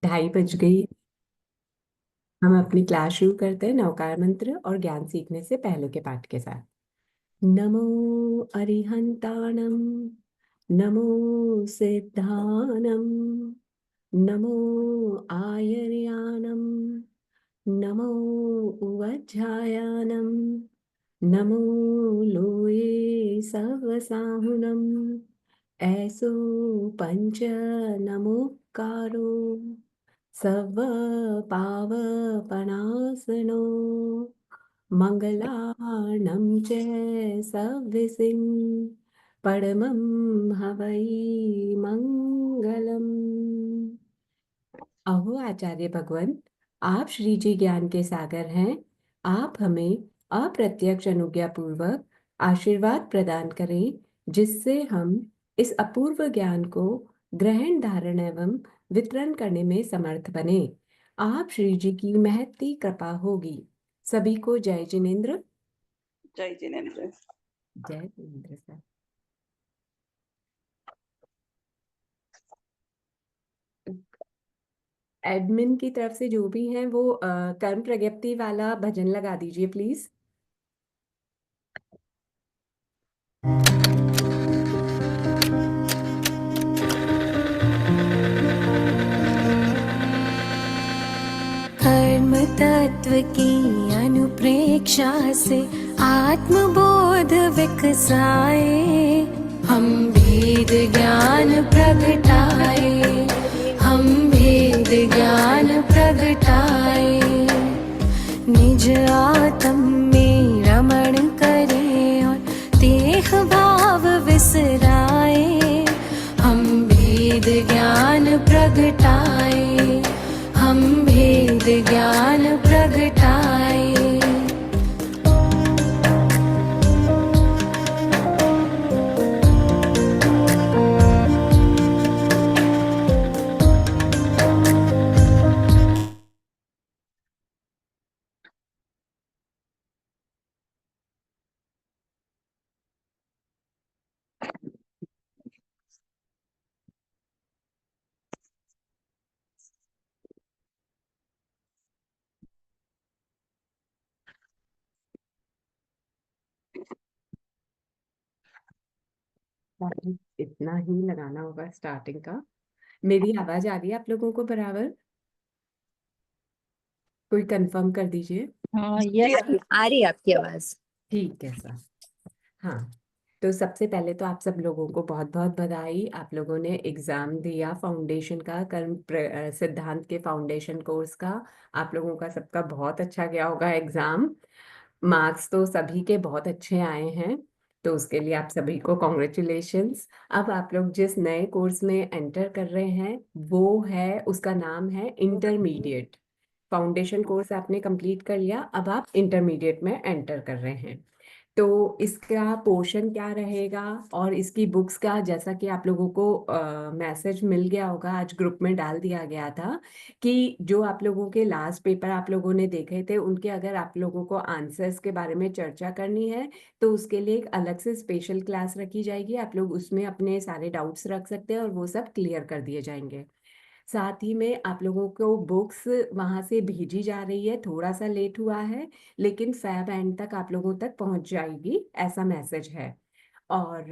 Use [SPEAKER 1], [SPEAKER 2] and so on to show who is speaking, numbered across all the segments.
[SPEAKER 1] ढाई बज गई। हम अपनी क्लास शुरू करते हैं नवकार मंत्र और ज्ञान सीखने से पहले के पाठ के साथ। नमो अरिहंताणम, नमो सिद्धानम, नमो आयर्यानम, नमो उवज्झायानम, नमो लोये सवसाहुनम, ऐसो पंच नमोकारो सव पावपनासनो मंगलार्णं च सव्यसिं परमं हवै मंगलम्। अहो आचार्य भगवान, आप श्री जी ज्ञान के सागर हैं। आप हमें अप्रत्यक्ष अनुज्ञा पूर्वक आशीर्वाद प्रदान करें, जिससे हम इस अपूर्व ज्ञान को ग्रहण, धारण एवं वितरण करने में समर्थ बने। आप श्री जी की महती कृपा होगी। सभी को जय जिनेन्द्र।
[SPEAKER 2] जय जिनेन्द्र।
[SPEAKER 1] जय जिनेन्द्र सर। एडमिन की तरफ से जो भी हैं वो कर्म प्रज्ञप्ति वाला भजन लगा दीजिए प्लीज।
[SPEAKER 3] कर्म तत्व की अनुप्रेक्षा से आत्मबोध विकसाए, हम भेद ज्ञान प्रगटाए, हम भेद ज्ञान प्रगटाए। निज आत्म में रमण करें और देह भाव विसराए, हम भेद ज्ञान प्रगटाए, हम भेद ज्ञान प्रगटाए।
[SPEAKER 1] इतना ही लगाना होगा स्टार्टिंग का। मेरी आवाज आ रही है आप लोगों को बराबर? कोई कंफर्म कर दीजिए।
[SPEAKER 4] हाँ, यस, आ रही है आपकी आवाज।
[SPEAKER 1] ठीक है सर। हाँ, तो सबसे पहले तो आप सब लोगों को बहुत बहुत बधाई। आप लोगों ने एग्जाम दिया फाउंडेशन का, सिद्धांत के फाउंडेशन कोर्स का। आप लोगों का सबका बहुत अच्छा गया होगा एग्जाम। मार्क्स तो सभी के बहुत अच्छे आए हैं, तो उसके लिए आप सभी को कॉन्ग्रेचुलेशंस। अब आप लोग जिस नए कोर्स में एंटर कर रहे हैं वो है, उसका नाम है इंटरमीडिएट। फाउंडेशन कोर्स आपने कंप्लीट कर लिया, अब आप इंटरमीडिएट में एंटर कर रहे हैं। तो इसका पोर्शन क्या रहेगा और इसकी बुक्स का, जैसा कि आप लोगों को मैसेज मिल गया होगा, आज ग्रुप में डाल दिया गया था कि जो आप लोगों के लास्ट पेपर आप लोगों ने देखे थे उनके अगर आप लोगों को आंसर्स के बारे में चर्चा करनी है तो उसके लिए एक अलग से स्पेशल क्लास रखी जाएगी। आप लोग उसमें अपने सारे डाउट्स रख सकते हैं और वो सब क्लियर कर दिए जाएंगे। साथ ही में आप लोगों को बुक्स वहां से भेजी जा रही है, थोड़ा सा लेट हुआ है लेकिन फैब एंड तक आप लोगों तक पहुंच जाएगी, ऐसा मैसेज है। और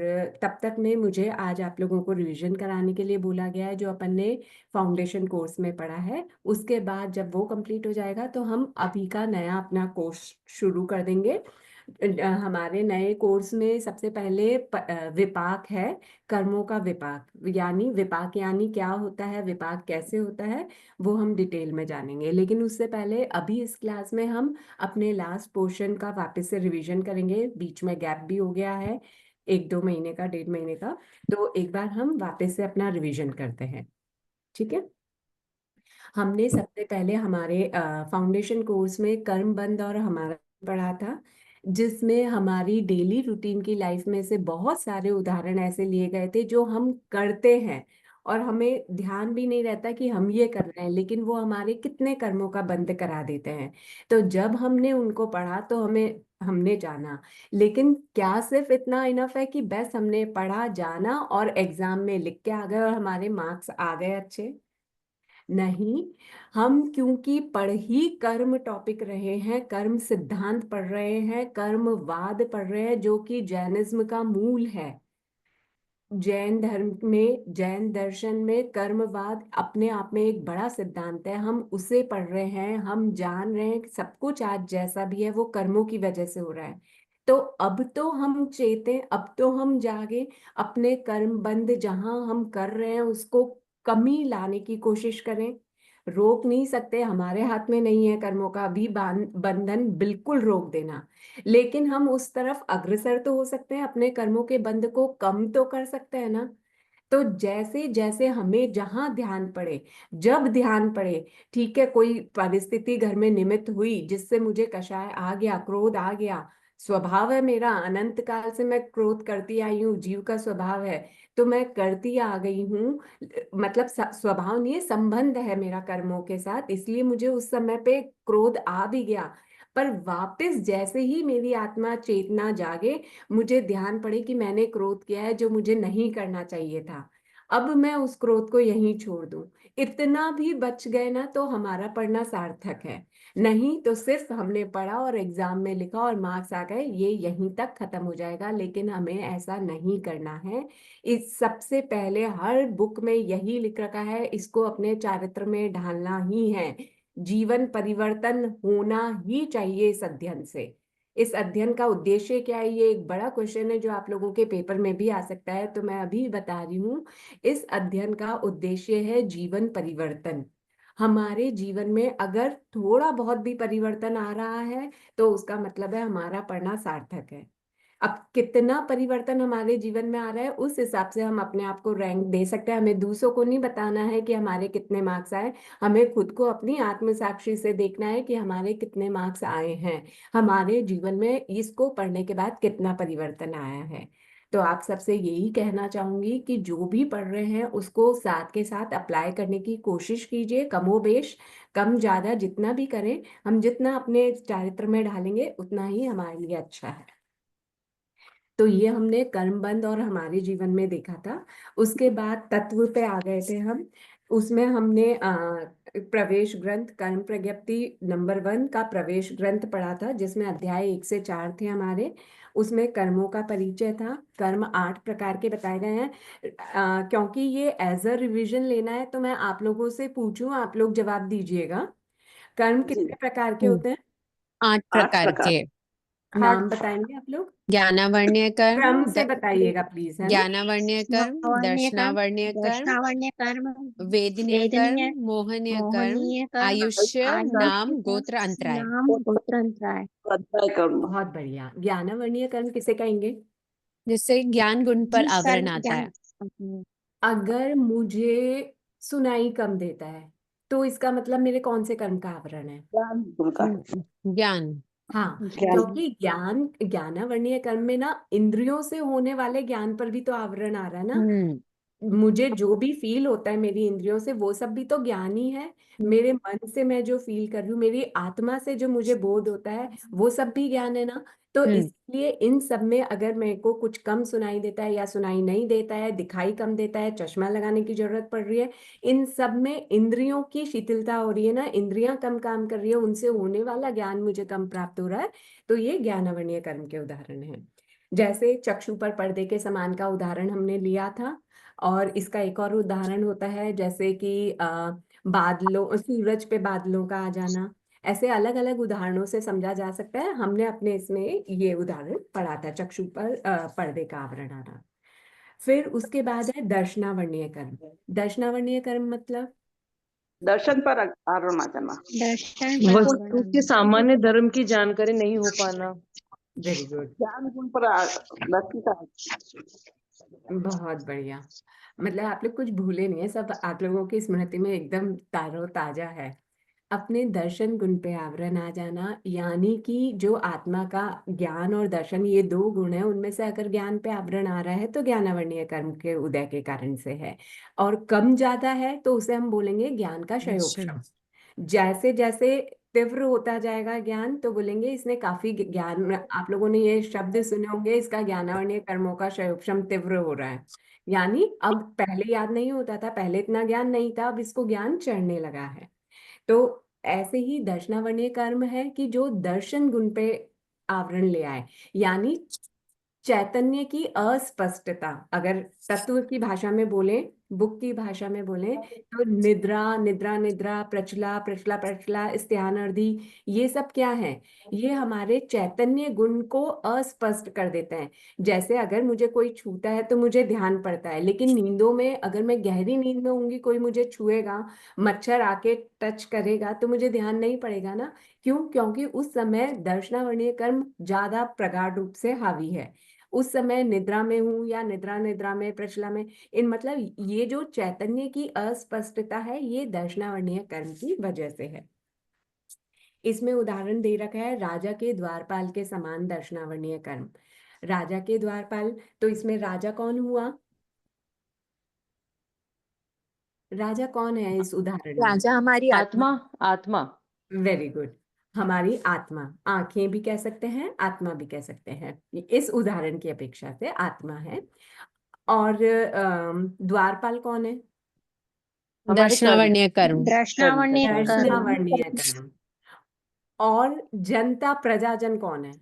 [SPEAKER 1] तब तक में मुझे आज आप लोगों को रिवीजन कराने के लिए बोला गया है जो अपन ने फाउंडेशन कोर्स में पढ़ा है। उसके बाद जब वो कंप्लीट हो जाएगा तो हम अभी का नया अपना कोर्स शुरू कर देंगे। हमारे नए कोर्स में सबसे पहले विपाक है, कर्मों का विपाक। यानी विपाक यानी क्या होता है, विपाक कैसे होता है, वो हम डिटेल में जानेंगे। लेकिन उससे पहले अभी इस क्लास में हम अपने लास्ट पोर्शन का वापस से रिवीजन करेंगे। बीच में गैप भी हो गया है, 1-2 महीने का, 1.5 महीने का। तो एक बार हम वापस से अपना रिवीजन करते हैं, ठीक है। हमने सबसे पहले हमारे फाउंडेशन कोर्स में कर्म बंध और हमारा पढ़ा था, जिसमें हमारी डेली रूटीन की लाइफ में से बहुत सारे उदाहरण ऐसे लिए गए थे जो हम करते हैं और हमें ध्यान भी नहीं रहता कि हम ये कर रहे हैं, लेकिन वो हमारे कितने कर्मों का बंध करा देते हैं। तो जब हमने उनको पढ़ा तो हमें हमने जाना, लेकिन क्या सिर्फ इतना इनफ है कि बस हमने पढ़ा, जाना और एग्जाम में लिख के आ गए और हमारे मार्क्स आ गए अच्छे? नहीं, हम क्योंकि पढ़ ही कर्म टॉपिक रहे हैं, कर्म सिद्धांत पढ़ रहे हैं, कर्मवाद पढ़ रहे हैं, जो कि जैनिज्म का मूल है। जैन धर्म में, जैन दर्शन में कर्मवाद अपने आप में एक बड़ा सिद्धांत है। हम उसे पढ़ रहे हैं, हम जान रहे हैं कि सब कुछ आज जैसा भी है वो कर्मों की वजह से हो रहा है। तो अब तो हम चेतें, अब तो हम जागे, अपने कर्म बंद जहां हम कर रहे हैं उसको कमी लाने की कोशिश करें। रोक नहीं सकते, हमारे हाथ में नहीं है कर्मों का भी बंधन बिल्कुल रोक देना, लेकिन हम उस तरफ अग्रसर तो हो सकते हैं, अपने कर्मों के बंध को कम तो कर सकते हैं ना। तो जैसे जैसे हमें जहां ध्यान पड़े, जब ध्यान पड़े, ठीक है, कोई परिस्थिति घर में निमित्त हुई जिससे मुझे कषाय आ गया, क्रोध आ गया, स्वभाव है मेरा, अनंत काल से मैं क्रोध करती आई हूँ, जीव का स्वभाव है, तो मैं करती आ गई हूँ, मतलब स्वभाव नहीं है, संबंध है मेरा कर्मों के साथ, इसलिए मुझे उस समय पे क्रोध आ भी गया। पर वापस जैसे ही मेरी आत्मा चेतना जागे, मुझे ध्यान पड़े कि मैंने क्रोध किया है जो मुझे नहीं करना चाहिए था, अब मैं उस क्रोध को यहीं छोड़ दूं, इतना भी बच गए ना तो हमारा पढ़ना सार्थक है। नहीं तो सिर्फ हमने पढ़ा और एग्जाम में लिखा और मार्क्स आ गए, ये यहीं तक खत्म हो जाएगा। लेकिन हमें ऐसा नहीं करना है। इस सबसे पहले हर बुक में यही लिख रखा है, इसको अपने चारित्र में ढालना ही है। जीवन परिवर्तन होना ही चाहिए इस अध्ययन से। इस अध्ययन का उद्देश्य क्या है, ये एक बड़ा क्वेश्चन है जो आप लोगों के पेपर में भी आ सकता है, तो मैं अभी बता रही हूँ। इस अध्ययन का उद्देश्य है जीवन परिवर्तन। हमारे जीवन में अगर थोड़ा बहुत भी परिवर्तन आ रहा है तो उसका मतलब है हमारा पढ़ना सार्थक है। अब कितना परिवर्तन हमारे जीवन में आ रहा है उस हिसाब से हम अपने आप को रैंक दे सकते हैं। हमें दूसरों को नहीं बताना है कि हमारे कितने मार्क्स आए, हमें खुद को अपनी आत्म साक्षी से देखना है कि हमारे कितने मार्क्स आए हैं, हमारे जीवन में इसको पढ़ने के बाद कितना परिवर्तन आया है। तो आप सबसे यही कहना चाहूंगी कि जो भी पढ़ रहे हैं उसको साथ के साथ अप्लाई करने की कोशिश कीजिए, कमोबेश, कम ज्यादा जितना भी करें, हम जितना अपने चारित्र में ढालेंगे उतना ही हमारे लिए अच्छा है। तो ये हमने कर्मबंध और हमारे जीवन में देखा था। उसके बाद तत्व पे आ गए थे हम। उसमें हमने प्रवेश ग्रंथ, कर्म प्रज्ञप्ति नंबर 1 का प्रवेश ग्रंथ पढ़ा था, जिसमें अध्याय 1 से 4 थे हमारे। उसमें कर्मों का परिचय था, कर्म 8 प्रकार के बताए गए हैं। क्योंकि ये एज अ रिविजन लेना है तो मैं आप लोगों से पूछूं, आप लोग जवाब दीजिएगा। कर्म
[SPEAKER 2] जी।
[SPEAKER 1] कितने प्रकार के
[SPEAKER 4] हम्म,
[SPEAKER 1] होते हैं?
[SPEAKER 4] 8
[SPEAKER 2] 8
[SPEAKER 4] प्रकार
[SPEAKER 2] प्रकार।
[SPEAKER 4] के।
[SPEAKER 1] नाम बताएंगे आप लोग?
[SPEAKER 4] ज्ञानावर्ण्य कर्म,
[SPEAKER 1] क्रम से बताइएगा प्लीज, है ना?
[SPEAKER 4] ज्ञानावर्ण्य कर्म,
[SPEAKER 5] वर्ण्य कर्म,
[SPEAKER 4] दर्शनावर्ण्य कर्म,
[SPEAKER 5] दर्शनावर्ण्य कर्म,
[SPEAKER 4] वेदनीय कर्म,
[SPEAKER 5] वेदनीय,
[SPEAKER 4] मोहनीय कर्म,
[SPEAKER 5] मोहनीय कर्म,
[SPEAKER 4] आयुष्य,
[SPEAKER 5] आयुष्य
[SPEAKER 4] नाम, गोत्र,
[SPEAKER 5] कर्म,
[SPEAKER 4] अंतराय।
[SPEAKER 5] नाम, गोत्र, अंतराय।
[SPEAKER 2] अध्याय कर्म।
[SPEAKER 1] बहुत बढ़िया। ज्ञानावर्णीय कर्म किसे कहेंगे?
[SPEAKER 4] जिससे ज्ञान गुण पर
[SPEAKER 5] जी
[SPEAKER 4] आवरण
[SPEAKER 5] कर्म
[SPEAKER 4] आता
[SPEAKER 5] ज्ञान।
[SPEAKER 4] है।
[SPEAKER 1] अगर मुझे सुनाई कम देता है तो इसका मतलब मेरे कौन से कर्म का आवरण है?
[SPEAKER 2] ज्ञान गुण का।
[SPEAKER 4] ज्ञान।
[SPEAKER 1] हाँ,
[SPEAKER 2] ज्ञान।
[SPEAKER 1] क्योंकि ज्ञानावर्णीय कर्म में ना इंद्रियों से होने वाले ज्ञान पर भी तो आवरण आ रहा है ना।
[SPEAKER 4] हम्म।
[SPEAKER 1] मुझे जो भी फील होता है मेरी इंद्रियों से वो सब भी तो ज्ञान ही है। मेरे मन से मैं जो फील कर रही हूँ, मेरी आत्मा से जो मुझे बोध होता है वो सब भी ज्ञान है ना। तो
[SPEAKER 4] हम्म।
[SPEAKER 1] इसलिए इन सब में अगर मेरे को कुछ कम सुनाई देता है या सुनाई नहीं देता है, दिखाई कम देता है, चश्मा लगाने की जरूरत पड़ रही है, इन सब में इंद्रियों की शिथिलता हो रही है ना, इंद्रियां कम काम कर रही है, उनसे होने वाला ज्ञान मुझे कम प्राप्त हो रहा है। तो ये ज्ञानावर्णीय कर्म के उदाहरण हैं। जैसे चक्षु पर पर्दे के समान का उदाहरण हमने लिया था। और इसका एक और उदाहरण होता है जैसे कि बादलों, सूरज पे बादलों का आ जाना। ऐसे अलग अलग उदाहरणों से समझा जा सकता है। हमने अपने इसमें ये उदाहरण पढ़ा था, चक्षु पर पर्दे का आवरण आना। फिर उसके बाद है दर्शनावर्णीय कर्म। दर्शनावर्णीय कर्म मतलब
[SPEAKER 2] दर्शन पर आरोहण आ जाना।
[SPEAKER 5] दर्शन पर
[SPEAKER 6] वस्तु के
[SPEAKER 5] आवरण।
[SPEAKER 6] सामान्य धर्म की जानकारी नहीं हो पाना।
[SPEAKER 1] वेरी गुड,
[SPEAKER 2] ज्ञान गुण पर व्यक्ति का।
[SPEAKER 1] बहुत बढ़िया। मतलब आप लोग कुछ भूले नहीं है, सब आप लोगों की स्मृति में एकदम ताजा है। अपने दर्शन गुण पे आवरण आ जाना, यानी कि जो आत्मा का ज्ञान और दर्शन, ये 2 गुण है, उनमें से अगर ज्ञान पे आवरण आ रहा है तो ज्ञानावर्णीय कर्म के उदय के कारण से है। और कम ज्यादा है तो उसे हम बोलेंगे ज्ञान का क्षयोक्षम। जैसे जैसे तीव्र होता जाएगा ज्ञान तो बोलेंगे इसने काफी ज्ञान, आप लोगों ने ये शब्द सुने होंगे, इसका ज्ञानावर्णीय कर्मों का क्षयोक्षम तीव्र हो रहा है। यानी अब पहले याद नहीं होता था, पहले इतना ज्ञान नहीं था, अब इसको ज्ञान चढ़ने लगा है। तो ऐसे ही दर्शनावर्णीय कर्म है कि जो दर्शन गुण पे आवरण ले आए, यानी चैतन्य की अस्पष्टता। अगर तत्व की भाषा में बोले, बुक की भाषा में बोले, तो निद्रा निद्रा निद्रा, प्रचला प्रचला प्रचला, स्त्यानर्धि, ये सब क्या है? ये हमारे चैतन्य गुण को अस्पष्ट कर देते हैं। जैसे अगर मुझे कोई छूता है तो मुझे ध्यान पड़ता है, लेकिन नींदों में, अगर मैं गहरी नींद में होंगी, कोई मुझे छुएगा, मच्छर आके टच करेगा, तो मुझे ध्यान नहीं पड़ेगा ना। क्यों? क्योंकि उस समय दर्शनावर्णीय कर्म ज्यादा प्रगाढ़ रूप से हावी है। उस समय निद्रा में हूं या निद्रा निद्रा में, प्रचला में, इन मतलब ये जो चैतन्य की अस्पष्टता है, ये दर्शनावर्णीय कर्म की वजह से है। इसमें उदाहरण दे रखा है राजा के द्वारपाल के समान दर्शनावर्णीय कर्म। राजा के द्वारपाल, तो इसमें राजा कौन हुआ? राजा कौन है इस उदाहरण में?
[SPEAKER 4] राजा हमारी आत्मा।
[SPEAKER 6] आत्मा। आत्मा।
[SPEAKER 1] Very good. हमारी आत्मा, आंखें भी कह सकते हैं, आत्मा भी कह सकते हैं, इस उदाहरण की अपेक्षा से आत्मा है। और द्वारपाल कौन है?
[SPEAKER 6] हमारे कर्म।
[SPEAKER 4] दर्शनावर्णीय कर्म।
[SPEAKER 5] दर्शनावर्णीय कर्म
[SPEAKER 1] दर्शनावर्णीय कर्म। और जनता, प्रजाजन कौन है?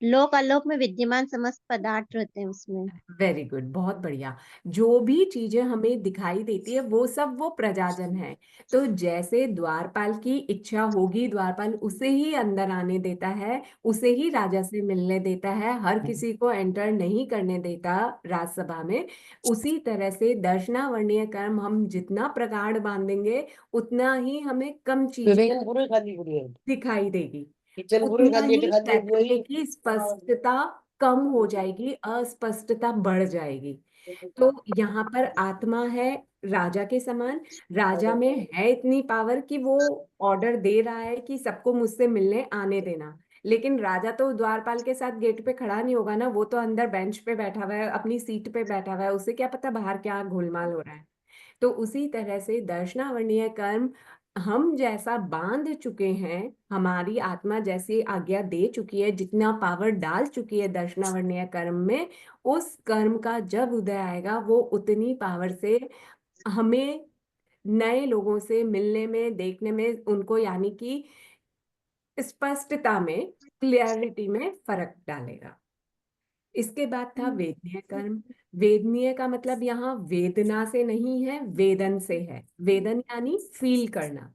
[SPEAKER 5] लोक आलोक में विद्यमान समस्त पदार्थ रहते हैं उसमें।
[SPEAKER 1] वेरी गुड, बहुत बढ़िया। जो भी चीजें हमें दिखाई देती है वो सब वो प्रजाजन है। तो जैसे द्वारपाल की इच्छा होगी, द्वारपाल उसे ही अंदर आने देता है, उसे ही राजा से मिलने देता है, हर किसी को एंटर नहीं करने देता राजसभा में। उसी तरह से दर्शनावर्णीय कर्म हम जितना प्रगाढ़ बांधेंगे, उतना ही हमें कम चीजें दिखाई देगी, उतना ही चैतन्य की स्पष्टता कम हो जाएगी, अस्पष्टता बढ़ जाएगी। तो यहाँ पर आत्मा है राजा के समान। राजा में है इतनी पावर कि वो ऑर्डर दे रहा है कि सबको मुझसे मिलने आने देना, लेकिन राजा तो द्वारपाल के साथ गेट पे खड़ा नहीं होगा ना, वो तो अंदर बेंच पे बैठा हुआ है, अपनी सीट पे बैठा हुआ है, उसे क्या पता बाहर क्या घोलमाल हो रहा है। तो उसी तरह से दर्शनावर्णीय कर्म हम जैसा बांध चुके हैं, हमारी आत्मा जैसी आज्ञा दे चुकी है, जितना पावर डाल चुकी है दर्शनावर्णीय कर्म में, उस कर्म का जब उदय आएगा, वो उतनी पावर से हमें नए लोगों से मिलने में, देखने में, उनको यानी कि स्पष्टता में, क्लियरिटी में फर्क डालेगा। इसके बाद था वेदनीय कर्म। वेदनीय का मतलब यहाँ वेदना से नहीं है, वेदन से है। वेदन यानी फील करना,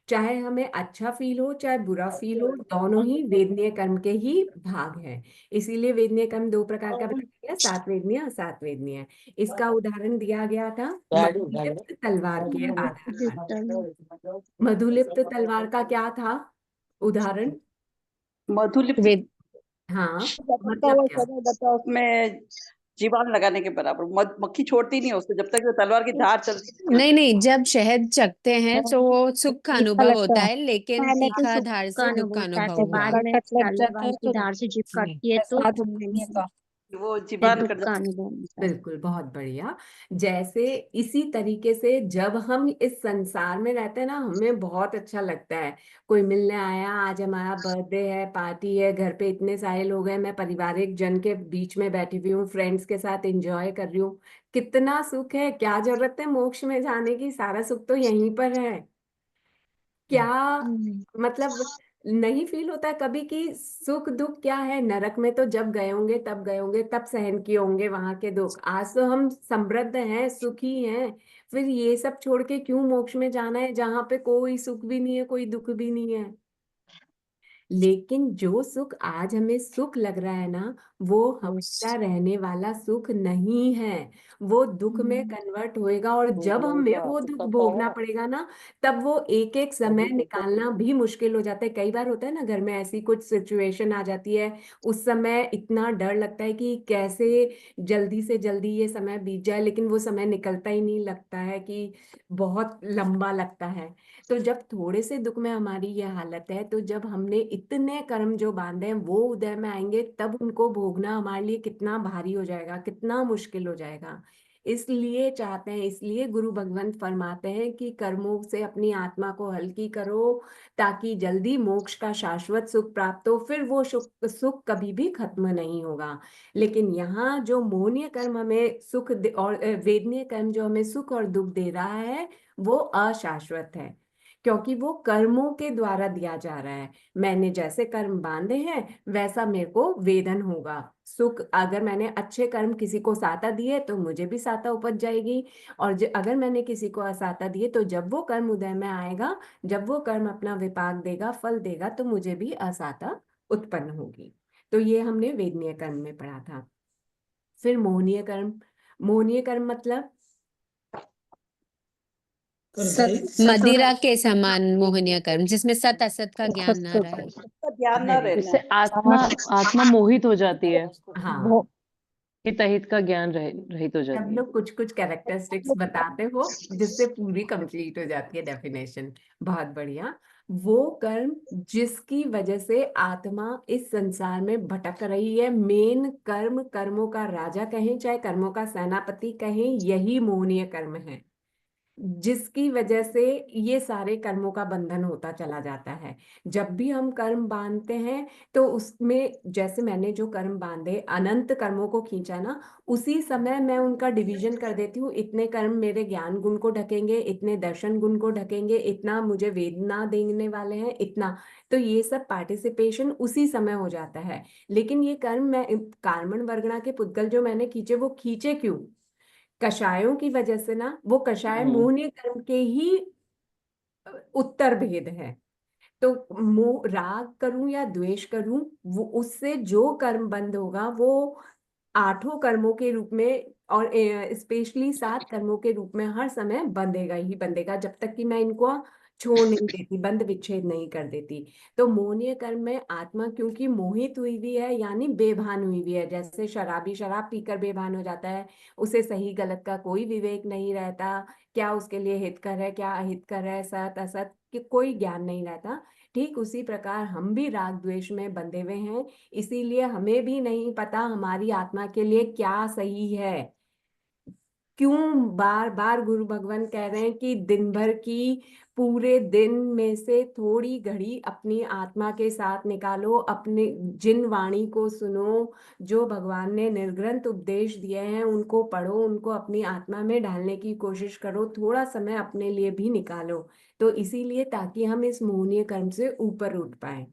[SPEAKER 1] चाहे हमें अच्छा फील हो चाहे बुरा फील हो, दोनों ही वेदनीय कर्म के ही भाग हैं। इसीलिए वेदनीय कर्म दो प्रकार का बताया गया, सात वेदनीय और सात वेदनीय। इसका उदाहरण दिया गया था मधुलिप्त तलवार के आधार पर। मधुलिप्त तलवार का क्या था उदाहरण?
[SPEAKER 2] मधुलिप्त
[SPEAKER 4] वेद
[SPEAKER 1] हाँ,
[SPEAKER 2] का
[SPEAKER 1] मतलब
[SPEAKER 2] वो
[SPEAKER 1] क्या?
[SPEAKER 2] समय रहता है उसमें जीवान लगाने के बराबर। मक्खी छोड़ती नहीं है उसको, जब तक वो तलवार की धार चलती है।
[SPEAKER 4] नहीं नहीं, जब शहद चखते हैं तो वो सुख का अनुभव होता है, लेकिन
[SPEAKER 5] पहले तो
[SPEAKER 4] तीखा
[SPEAKER 5] सुख
[SPEAKER 4] धार
[SPEAKER 5] का
[SPEAKER 4] से दुख का
[SPEAKER 5] अनुभव होता
[SPEAKER 4] अनुभव
[SPEAKER 5] है,
[SPEAKER 4] हुआ।
[SPEAKER 5] बाद में तलवार की धार से जीभ काटती है तो
[SPEAKER 2] वो
[SPEAKER 5] फिर
[SPEAKER 2] जीवान
[SPEAKER 5] दुख
[SPEAKER 2] कर
[SPEAKER 5] का
[SPEAKER 2] जाती
[SPEAKER 5] अनुभव होता है।
[SPEAKER 1] बिल्कुल, बहुत बढ़िया। जैसे इसी तरीके से जब हम इस संसार में रहते हैं ना, हमें बहुत अच्छा लगता है। कोई मिलने आया, आज हमारा बर्थडे है, पार्टी है, घर पे इतने सारे लोग हैं, मैं पारिवारिक जन के बीच में बैठी हुई हूँ, फ्रेंड्स के साथ एंजॉय कर रही हूँ। कितना सुख है! क्या जरूरत है मोक्ष में जाने की? सारा सुख तो यहीं पर है। क्या
[SPEAKER 5] हम्म।
[SPEAKER 1] मतलब नहीं फील होता है कभी कि सुख दुख क्या है? नरक में तो जब गए होंगे, तब गए होंगे, तब सहन किए होंगे वहां के दुख। आज तो हम समृद्ध हैं, सुखी हैं, फिर ये सब छोड़ के क्यों मोक्ष में जाना है जहां पे कोई सुख भी नहीं है, कोई दुख भी नहीं है? लेकिन जो सुख आज हमें सुख लग रहा है ना, वो हमेशा रहने वाला सुख नहीं है, वो दुख में कन्वर्ट होएगा। और जब हमें वो दुख भोगना पड़ेगा ना, तब वो एक एक समय निकालना भी मुश्किल हो जाता है। कई बार होता है ना, घर में ऐसी कुछ सिचुएशन आ जाती है, उस समय इतना डर लगता है कि कैसे जल्दी से जल्दी ये समय बीत जाए, लेकिन वो समय निकलता ही नहीं, लगता है कि बहुत लंबा लगता है। तो जब थोड़े से दुख में हमारी ये हालत है, तो जब हमने इतने कर्म जो बांधे हैं वो उदय में आएंगे, तब उनको भोगना हमारे लिए कितना भारी हो जाएगा, कितना मुश्किल हो जाएगा। इसलिए चाहते हैं, इसलिए गुरु भगवंत फरमाते हैं कि कर्मों से अपनी आत्मा को हल्की करो ताकि जल्दी मोक्ष का शाश्वत सुख प्राप्त हो, फिर वो सुख सुख कभी भी खत्म नहीं होगा। लेकिन यहाँ जो मोहनीय कर्म हमें और वेदनीय कर्म जो हमें सुख और दुख दे रहा है वो अशाश्वत है, क्योंकि वो कर्मों के द्वारा दिया जा रहा है। मैंने जैसे कर्म बांधे हैं वैसा मेरे को वेदन होगा। सुख, अगर मैंने अच्छे कर्म किसी को साता दिए तो मुझे भी साता उपज जाएगी, और अगर मैंने किसी को असाता दिए तो जब वो कर्म उदय में आएगा, जब वो कर्म अपना विपाक देगा, फल देगा, तो मुझे भी असाता उत्पन्न होगी। तो ये हमने वेदनीय कर्म में पढ़ा था। फिर मोहनीय कर्म। मोहनीय कर्म मतलब
[SPEAKER 4] मदिरा के समान मोहनीय कर्म, जिसमें सत असत का ज्ञान ना रहे।
[SPEAKER 2] उसका ध्यान ना रहना।
[SPEAKER 6] जिससे आत्मा मोहित हो जाती है,
[SPEAKER 1] हाँ,
[SPEAKER 6] हित अहित का ज्ञान रहित हो
[SPEAKER 1] सब
[SPEAKER 6] जाती है।
[SPEAKER 1] लोग कुछ कुछ कैरेक्टरिस्टिक्स बताते हो जिससे पूरी कंप्लीट हो जाती है डेफिनेशन। बहुत बढ़िया। वो कर्म जिसकी वजह से आत्मा इस संसार में भटक रही है, मेन कर्म, कर्मों का राजा कहें चाहे कर्मों का सेनापति कहें, यही मोहनीय कर्म है, जिसकी वजह से ये सारे कर्मों का बंधन होता चला जाता है। जब भी हम कर्म बांधते हैं तो उसमें, जैसे मैंने जो कर्म बांधे, अनंत कर्मों को खींचा ना, उसी समय मैं उनका डिवीजन कर देती हूँ। इतने कर्म मेरे ज्ञान गुण को ढकेंगे, इतने दर्शन गुण को ढकेंगे, इतना मुझे वेदना देने वाले हैं, इतना। तो ये सब पार्टिसिपेशन उसी समय हो जाता है। लेकिन ये कर्म मैं कार्मण वर्गणा के पुद्गल जो मैंने खींचे, वो खींचे क्यों? कषायों की वजह से ना। वो कषाय मोहनीय कर्म के ही उत्तर भेद है। तो मोह, राग करूं या द्वेष करूं, वो उससे जो कर्म बंद होगा वो आठों कर्मों के रूप में, और स्पेशली 7 कर्मों के रूप में हर समय बंधेगा ही बंधेगा, जब तक कि मैं इनको छोड़ नहीं देती, बंद विच्छेद नहीं कर देती। तो मोहनीय कर्म में आत्मा क्योंकि मोहित हुई हुई है, यानी बेभान हुई हुई है, जैसे शराबी शराब पीकर बेभान हो जाता है, उसे सही गलत का कोई विवेक नहीं रहता, क्या उसके लिए हितकर है क्या अहितकर है, सत असत कि कोई ज्ञान नहीं रहता। ठीक उसी प्रकार हम भी राग द्वेष में बंधे हुए हैं, इसीलिए हमें भी नहीं पता हमारी आत्मा के लिए क्या सही है। क्यों बार बार गुरु भगवान कह रहे हैं कि दिन भर की, पूरे दिन में से थोड़ी घड़ी अपनी आत्मा के साथ निकालो, अपने जिन वाणी को सुनो, जो भगवान ने निर्ग्रंथ उपदेश दिए हैं उनको पढ़ो, उनको अपनी आत्मा में ढालने की कोशिश करो, थोड़ा समय अपने लिए भी निकालो। तो इसीलिए, ताकि हम इस मोहनीय कर्म से ऊपर उठ पाए।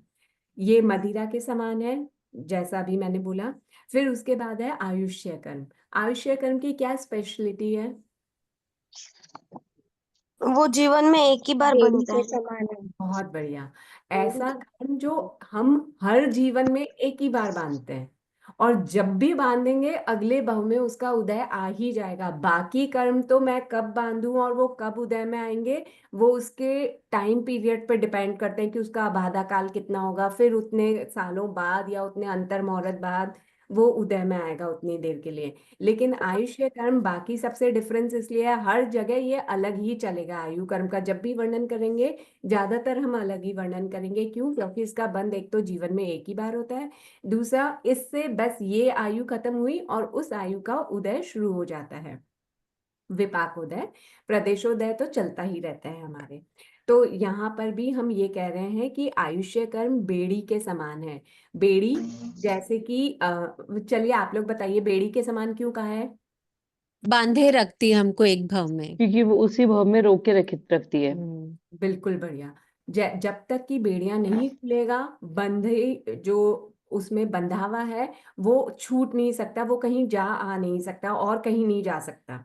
[SPEAKER 1] ये मदिरा के समान है, जैसा अभी मैंने बोला। फिर उसके बाद है आयुष्य कर्म। आयुष्य कर्म की क्या स्पेशलिटी है?
[SPEAKER 7] वो जीवन में एक ही बार
[SPEAKER 5] बेड़ी
[SPEAKER 7] बनता
[SPEAKER 5] के
[SPEAKER 7] है।
[SPEAKER 5] समान है।
[SPEAKER 1] बहुत बढ़िया। ऐसा कर्म जो हम हर जीवन में एक ही बार बांधते हैं, और जब भी बांधेंगे अगले भव में उसका उदय आ ही जाएगा। बाकी कर्म तो मैं कब बांधूं और वो कब उदय में आएंगे, वो उसके टाइम पीरियड पर डिपेंड करते हैं कि उसका बाधा काल कितना होगा, फिर उतने सालों बाद या उतने अंतर मुहूर्त बाद वो उदय में आएगा उतनी देर के लिए। लेकिन आयुष्य कर्म बाकी सबसे डिफरेंस इसलिए है, हर जगह ये अलग ही चलेगा। आयु कर्म का जब भी वर्णन करेंगे ज्यादातर हम अलग ही वर्णन करेंगे। क्यों? क्योंकि इसका बंध एक तो जीवन में एक ही बार होता है, दूसरा इससे बस ये आयु खत्म हुई और उस आयु का उदय शुरू हो जाता है। विपाकोदय, प्रदेशोदय तो चलता ही रहता है हमारे। तो यहाँ पर भी हम ये कह रहे हैं कि आयुष्य कर्म बेड़ी के समान है। बेड़ी, जैसे कि चलिए आप लोग बताइए, बेड़ी के समान क्यों कहा है?
[SPEAKER 4] बांधे रखती है हमको एक भाव में।
[SPEAKER 6] क्योंकि वो उसी भाव में रोक के रखती है।
[SPEAKER 1] बिल्कुल बढ़िया। जब तक कि बेड़ियां नहीं खुलेगा, बंधे जो उसमें बंधा हुआ है वो छूट नहीं सकता, वो कहीं जा आ नहीं सकता और कहीं नहीं जा सकता।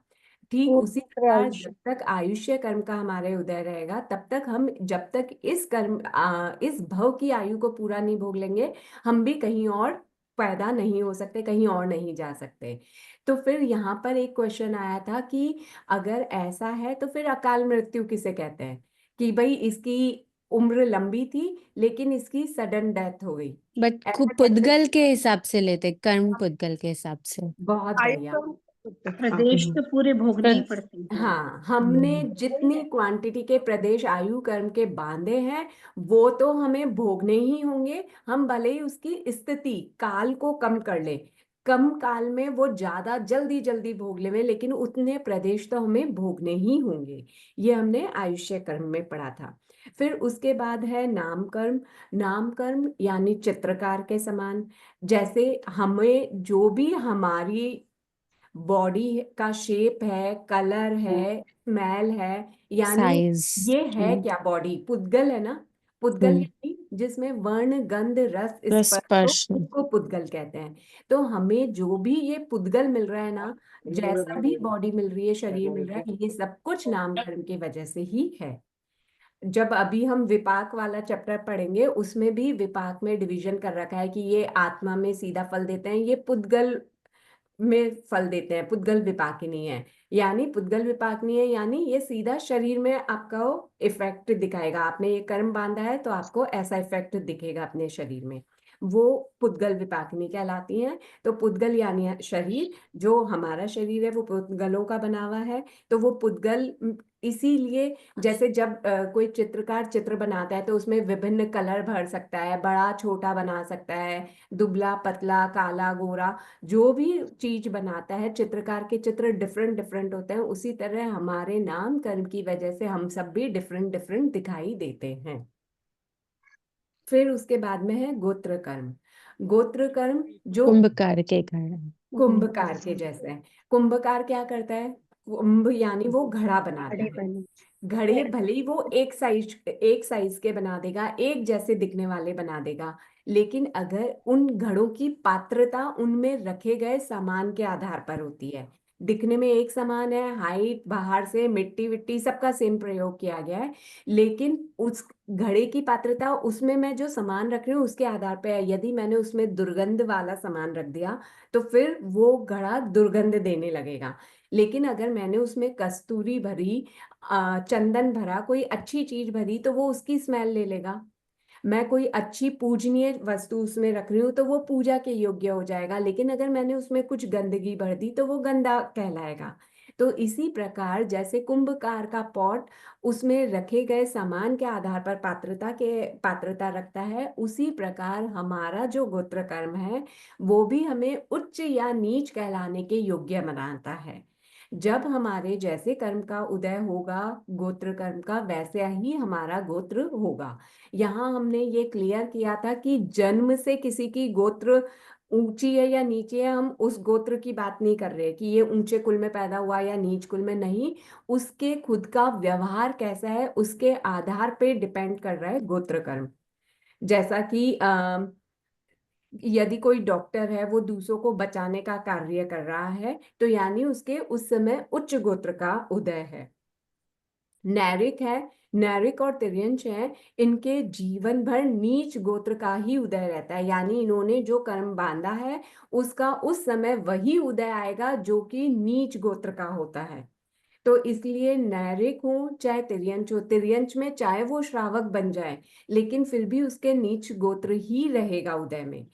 [SPEAKER 1] ठीक
[SPEAKER 5] वो
[SPEAKER 1] उसी प्रकार जब तक आयुष्य कर्म का हमारे उदय रहेगा, तब तक हम, जब तक इस कर्म इस भव की आयु को पूरा नहीं भोग लेंगे, हम भी कहीं और पैदा नहीं हो सकते, कहीं और नहीं जा सकते। तो फिर यहाँ पर एक क्वेश्चन आया था कि अगर ऐसा है तो फिर अकाल मृत्यु किसे कहते हैं? कि भाई इसकी उम्र लंबी थी लेकिन इसकी सडन डेथ हो गई,
[SPEAKER 4] बट
[SPEAKER 1] ऐसा
[SPEAKER 4] खूब
[SPEAKER 1] कैसे?
[SPEAKER 4] पुद्गल के हिसाब से लेते, कर्म पुद्गल के हिसाब से।
[SPEAKER 1] बहुत बढ़िया।
[SPEAKER 5] प्रदेश तो पूरे भोगने ही पड़ते हैं।
[SPEAKER 1] हाँ, हमने जितनी क्वांटिटी के प्रदेश आयु कर्म के बांधे हैं वो तो हमें भोगने ही होंगे, हम भले ही उसकी स्थिति काल को कम कर ले। कम काल में वो ज्यादा जल्दी जल्दी भोग लेवे, लेकिन उतने प्रदेश तो हमें भोगने ही होंगे। ये हमने आयुष्य कर्म में पढ़ा था। फिर उसके बाद है नाम कर्म। नाम कर्म यानी चित्रकार के समान, जैसे हमें जो भी हमारी बॉडी का शेप है, कलर है, स्मेल है, यानी
[SPEAKER 4] साइज।
[SPEAKER 1] ये है क्या, बॉडी पुद्गल है ना। पुद्गल यानी जिसमें वर्ण गंध रस स्पर्श हो,
[SPEAKER 4] स्पर्श।
[SPEAKER 1] उसको पुद्गल कहते हैं। तो हमें जो भी ये पुद्गल मिल रहा है ना, जैसा भी बॉडी मिल रही है, शरीर मिल रहा है, ये सब कुछ नाम कर्म की वजह से ही है। जब अभी हम विपाक वाला चैप्टर पढ़ेंगे, उसमें भी विपाक में डिवीजन कर रखा है कि ये आत्मा में सीधा फल देते हैं, ये पुद्गल में फल देते हैं, पुद्गल विपाकिनी है। यानी पुद्गल विपाकिनी है यानी ये सीधा शरीर में आपका इफेक्ट दिखाएगा। आपने ये कर्म बांधा है तो आपको ऐसा इफेक्ट दिखेगा अपने शरीर में, वो पुद्गल विपाकिनी कहलाती हैं। तो पुद्गल यानी शरीर, जो हमारा शरीर है वो पुद्गलों का बना हुआ है। तो वो पुद्गल इसीलिए, जैसे जब कोई चित्रकार चित्र बनाता है तो उसमें विभिन्न कलर भर सकता है, बड़ा छोटा बना सकता है, दुबला पतला काला गोरा, जो भी चीज बनाता है, चित्रकार के चित्र डिफरेंट डिफरेंट होते हैं। उसी तरह हमारे नाम कर्म की वजह से हम सब भी डिफरेंट डिफरेंट दिखाई देते हैं। फिर उसके बाद में है गोत्र कर्म। गोत्र कर्म जो
[SPEAKER 4] कुंभकार के कारण।
[SPEAKER 1] कुंभकार के जैसे है। कुंभकार क्या करता है, कुंभ यानी वो घड़ा बनाता
[SPEAKER 5] बड़े
[SPEAKER 1] है।
[SPEAKER 5] बने।
[SPEAKER 1] घड़े भले ही वो एक साइज के बना देगा, एक जैसे दिखने वाले बना देगा, लेकिन अगर उन घड़ों की पात्रता उनमें रखे गए सामान के आधार पर होती है। दिखने में एक समान है, हाइट, बाहर से मिट्टी विट्टी सबका सेम प्रयोग किया गया है, लेकिन उस घड़े की पात्रता उसमें मैं जो सामान रख रही हूँ उसके आधार पर है। यदि मैंने उसमें दुर्गंध वाला सामान रख दिया तो फिर वो घड़ा दुर्गंध देने लगेगा। लेकिन अगर मैंने उसमें कस्तूरी भरी, चंदन भरा, कोई अच्छी चीज भरी, तो वो उसकी स्मेल ले लेगा। मैं कोई अच्छी पूजनीय वस्तु उसमें रख रही हूँ तो वो पूजा के योग्य हो जाएगा, लेकिन अगर मैंने उसमें कुछ गंदगी भर दी तो वो गंदा कहलाएगा। तो इसी प्रकार जैसे कुंभकार का पॉट उसमें रखे गए सामान के आधार पर पात्रता रखता है, उसी प्रकार हमारा जो गोत्र कर्म है वो भी हमें उच्च या नीच कहलाने के योग्य बनाता है। जब हमारे जैसे कर्म का उदय होगा गोत्र कर्म का, वैसे ही हमारा गोत्र होगा। यहाँ हमने ये क्लियर किया था कि जन्म से किसी की गोत्र ऊंची है या नीची है, हम उस गोत्र की बात नहीं कर रहे कि ये ऊंचे कुल में पैदा हुआ या नीच कुल में, नहीं। उसके खुद का व्यवहार कैसा है उसके आधार पे डिपेंड कर रहा है गोत्र कर्म। जैसा कि यदि कोई डॉक्टर है वो दूसरों को बचाने का कार्य कर रहा है, तो यानी उसके उस समय उच्च गोत्र का उदय है। नैरिक है, नैरिक और तिर्यंच है, इनके जीवन भर नीच गोत्र का ही उदय रहता है। यानी इन्होंने जो कर्म बांधा है उसका उस समय वही उदय आएगा जो कि नीच गोत्र का होता है। तो इसलिए नैरिक हो चाहे तिर्यंच हो, तिर्यंच में चाहे वो श्रावक बन जाए लेकिन फिर भी उसके नीच गोत्र ही रहेगा उदय में।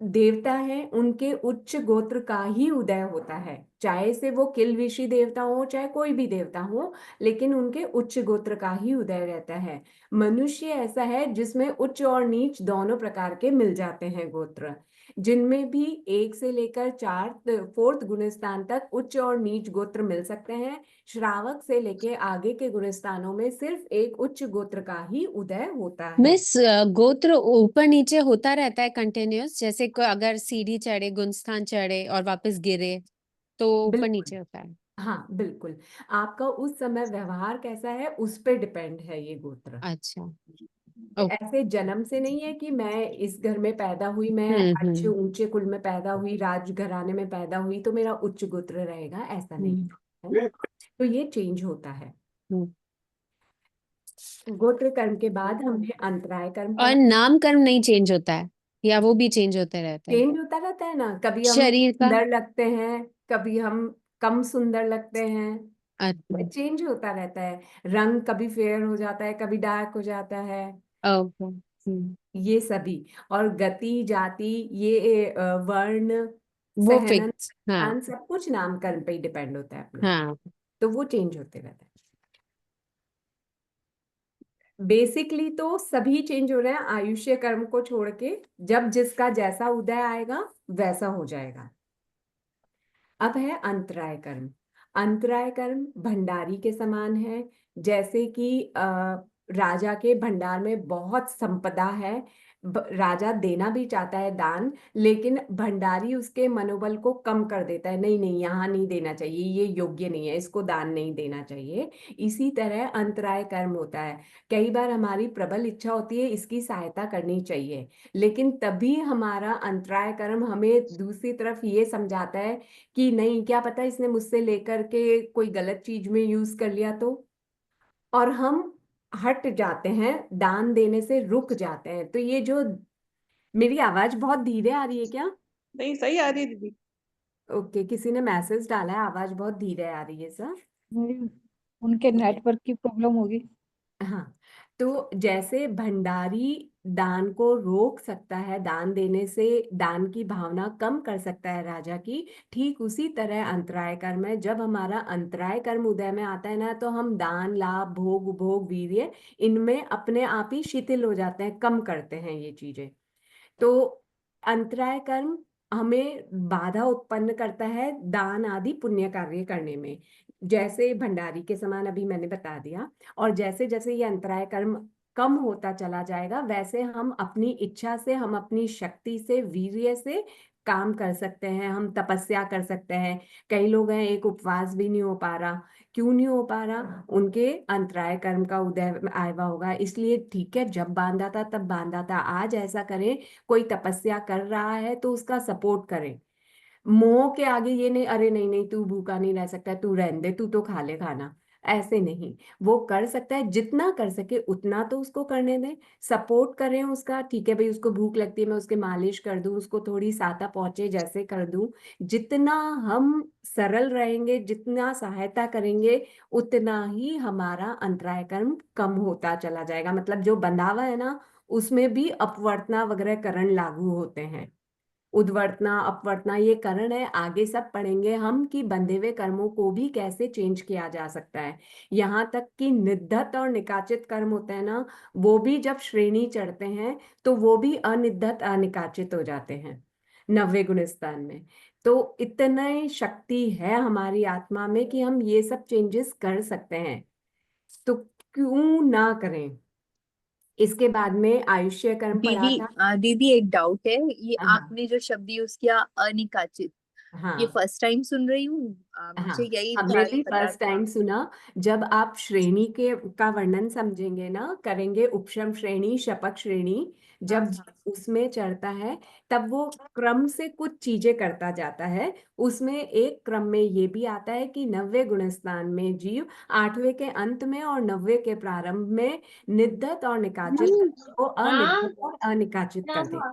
[SPEAKER 1] देवता है, उनके उच्च गोत्र का ही उदय होता है, चाहे से वो किलविषी देवता हो चाहे कोई भी देवता हो, लेकिन उनके उच्च गोत्र का ही उदय रहता है। मनुष्य ऐसा है जिसमें उच्च और नीच दोनों प्रकार के मिल जाते हैं गोत्र, जिनमें भी 1 से लेकर 4 4th गुणस्थान तक उच्च और नीच गोत्र मिल सकते हैं। श्रावक से लेके आगे के गुणस्थानों में सिर्फ एक उच्च गोत्र का ही उदय होता है।
[SPEAKER 4] मिस, गोत्र ऊपर नीचे होता रहता है कंटिन्यूअस, जैसे अगर सीढ़ी चढ़े, गुणस्थान चढ़े और वापस गिरे तो ऊपर
[SPEAKER 1] बिल्कुल,
[SPEAKER 4] नीचे होता है।
[SPEAKER 1] हाँ बिल्कुल। आपका उस समय व्यवहार कैसा है उस पे डिपेंड है ये गोत्र।
[SPEAKER 4] अच्छा। ओके।
[SPEAKER 1] ऐसे जन्म से नहीं है कि मैं इस घर में पैदा हुई, मैं अच्छे
[SPEAKER 4] हम्म।
[SPEAKER 1] ऊंचे कुल में पैदा हुई, राजघराने में पैदा हुई तो मेरा उच्च गोत्र रहेगा, ऐसा नहीं
[SPEAKER 4] हम्म।
[SPEAKER 1] है ना। तो ये चेंज होता है।
[SPEAKER 4] हम्म।
[SPEAKER 1] गोत्र कर्म के बाद हमने अंतराय कर्म
[SPEAKER 4] और
[SPEAKER 1] पढ़ा।
[SPEAKER 4] नाम कर्म नहीं चेंज होता है, या वो भी चेंज होते रहता है?
[SPEAKER 1] चेंज होता रहता है ना, कभी हम
[SPEAKER 4] शरीर का।
[SPEAKER 1] सुंदर लगते हैं, कभी हम कम सुंदर लगते
[SPEAKER 4] अच्छा।
[SPEAKER 1] हैं, चेंज होता रहता है। रंग कभी फेयर हो जाता है, कभी डार्क हो जाता है,
[SPEAKER 4] ओके।
[SPEAKER 1] ये सभी। और गति जाति, ये वर्ण,
[SPEAKER 4] वो
[SPEAKER 1] सहनन,
[SPEAKER 4] फिक्स। हाँ।
[SPEAKER 1] स्थान, सब कुछ नाम कर्म पे ही डिपेंड होता है अपना।
[SPEAKER 4] हाँ।
[SPEAKER 1] तो वो चेंज होते रहता है। बेसिकली तो सभी चेंज हो रहे हैं आयुष्य कर्म को छोड़ के, जब जिसका जैसा उदय आएगा वैसा हो जाएगा। अब है अंतराय कर्म। अंतराय कर्म भंडारी के समान है। जैसे कि राजा के भंडार में बहुत संपदा है, राजा देना भी चाहता है दान, लेकिन भंडारी उसके मनोबल को कम कर देता है, नहीं नहीं यहाँ नहीं देना चाहिए, ये योग्य नहीं है, इसको दान नहीं देना चाहिए। इसी तरह अंतराय कर्म होता है। कई बार हमारी प्रबल इच्छा होती है इसकी सहायता करनी चाहिए, लेकिन तभी हमारा अंतराय कर्म हमें दूसरी तरफ ये समझाता है कि नहीं, क्या पता इसने मुझसे लेकर के कोई गलत चीज में यूज कर लिया तो, और हम हट जाते हैं, दान देने से रुक जाते हैं। तो ये जो, मेरी आवाज बहुत धीरे आ रही है क्या?
[SPEAKER 2] नहीं, सही आ रही है दीदी।
[SPEAKER 1] ओके, किसी ने मैसेज डाला है आवाज बहुत धीरे आ रही है सर।
[SPEAKER 8] नहीं, उनके नेटवर्क की प्रॉब्लम होगी।
[SPEAKER 1] हाँ, तो जैसे भंडारी दान को रोक सकता है, दान देने से दान की भावना कम कर सकता है राजा की, ठीक उसी तरह अंतराय कर्म है। जब हमारा अंतराय कर्म उदय में आता है ना, तो हम दान, लाभ, भोग, उपभोग, वीर्य, इनमें अपने आप ही शिथिल हो जाते हैं, कम करते हैं ये चीजें। तो अंतराय कर्म हमें बाधा उत्पन्न करता है दान आदि पुण्य कार्य करने में, जैसे भंडारी के समान अभी मैंने बता दिया। और जैसे जैसे ये अंतराय कर्म कम होता चला जाएगा, वैसे हम अपनी इच्छा से, हम अपनी शक्ति से, वीर्य से काम कर सकते हैं, हम तपस्या कर सकते हैं। कई लोग हैं एक उपवास भी नहीं हो पा रहा, क्यों नहीं हो पा रहा? उनके अंतराय कर्म का उदय आया हुआ होगा। इसलिए ठीक है, जब बांधा था तब बांधा था, आज ऐसा करें, कोई तपस्या कर रहा है तो उसका सपोर्ट करें। मोह के आगे ये नहीं, अरे नहीं नहीं तू भूखा नहीं रह सकता, तू रहने दे, तू तो खा ले खाना, ऐसे नहीं। वो कर सकता है, जितना कर सके उतना तो उसको करने दें, सपोर्ट करें उसका। ठीक है भाई, उसको भूख लगती है, मैं उसके मालिश कर दूं, उसको थोड़ी साता पहुंचे जैसे कर दूं। जितना हम सरल रहेंगे, जितना सहायता करेंगे, उतना ही हमारा अंतराय कर्म कम होता चला जाएगा। मतलब जो बंधा हुआ है ना, उसमें भी अपवर्तना वगैरह करण लागू होते हैं। उद्वर्तना, अपवर्तना, ये करण है, आगे सब पढ़ेंगे हम कि बंधे हुए कर्मों को भी कैसे चेंज किया जा सकता है। यहाँ तक कि निद्धत और निकाचित कर्म होते हैं ना, वो भी जब श्रेणी चढ़ते हैं तो वो भी अनिद्धत अनिकाचित हो जाते हैं 90 गुण स्थान में। तो इतना शक्ति है हमारी आत्मा में कि हम ये सब चेंजेस कर सकते हैं, तो क्यों ना करें। इसके बाद में आयुष्य कर्म पढ़ा
[SPEAKER 9] दीदी
[SPEAKER 1] था।
[SPEAKER 9] दीदी एक डाउट है, ये
[SPEAKER 1] हाँ
[SPEAKER 9] आपने जो शब्द यूज किया अनिकाचित, ये
[SPEAKER 1] हाँ
[SPEAKER 9] फर्स्ट टाइम सुन रही हूँ। मुझे
[SPEAKER 1] हाँ,
[SPEAKER 9] यही
[SPEAKER 1] हमने भी
[SPEAKER 9] पता
[SPEAKER 1] फर्स्ट
[SPEAKER 9] था।
[SPEAKER 1] टाइम सुना। जब आप श्रेणी के का वर्णन समझेंगे ना, करेंगे उपशम श्रेणी, शपथ श्रेणी,
[SPEAKER 9] हाँ
[SPEAKER 1] जब
[SPEAKER 9] हाँ।
[SPEAKER 1] उसमें चढ़ता है, तब वो क्रम से कुछ चीजें करता जाता है। उसमें एक क्रम में ये भी आता है कि 90 गुण स्थान में जीव 8वें के अंत में और 90 के प्रारंभ में निद्धत और निकाचित को अनिद्धत और अनिकाचित कर देता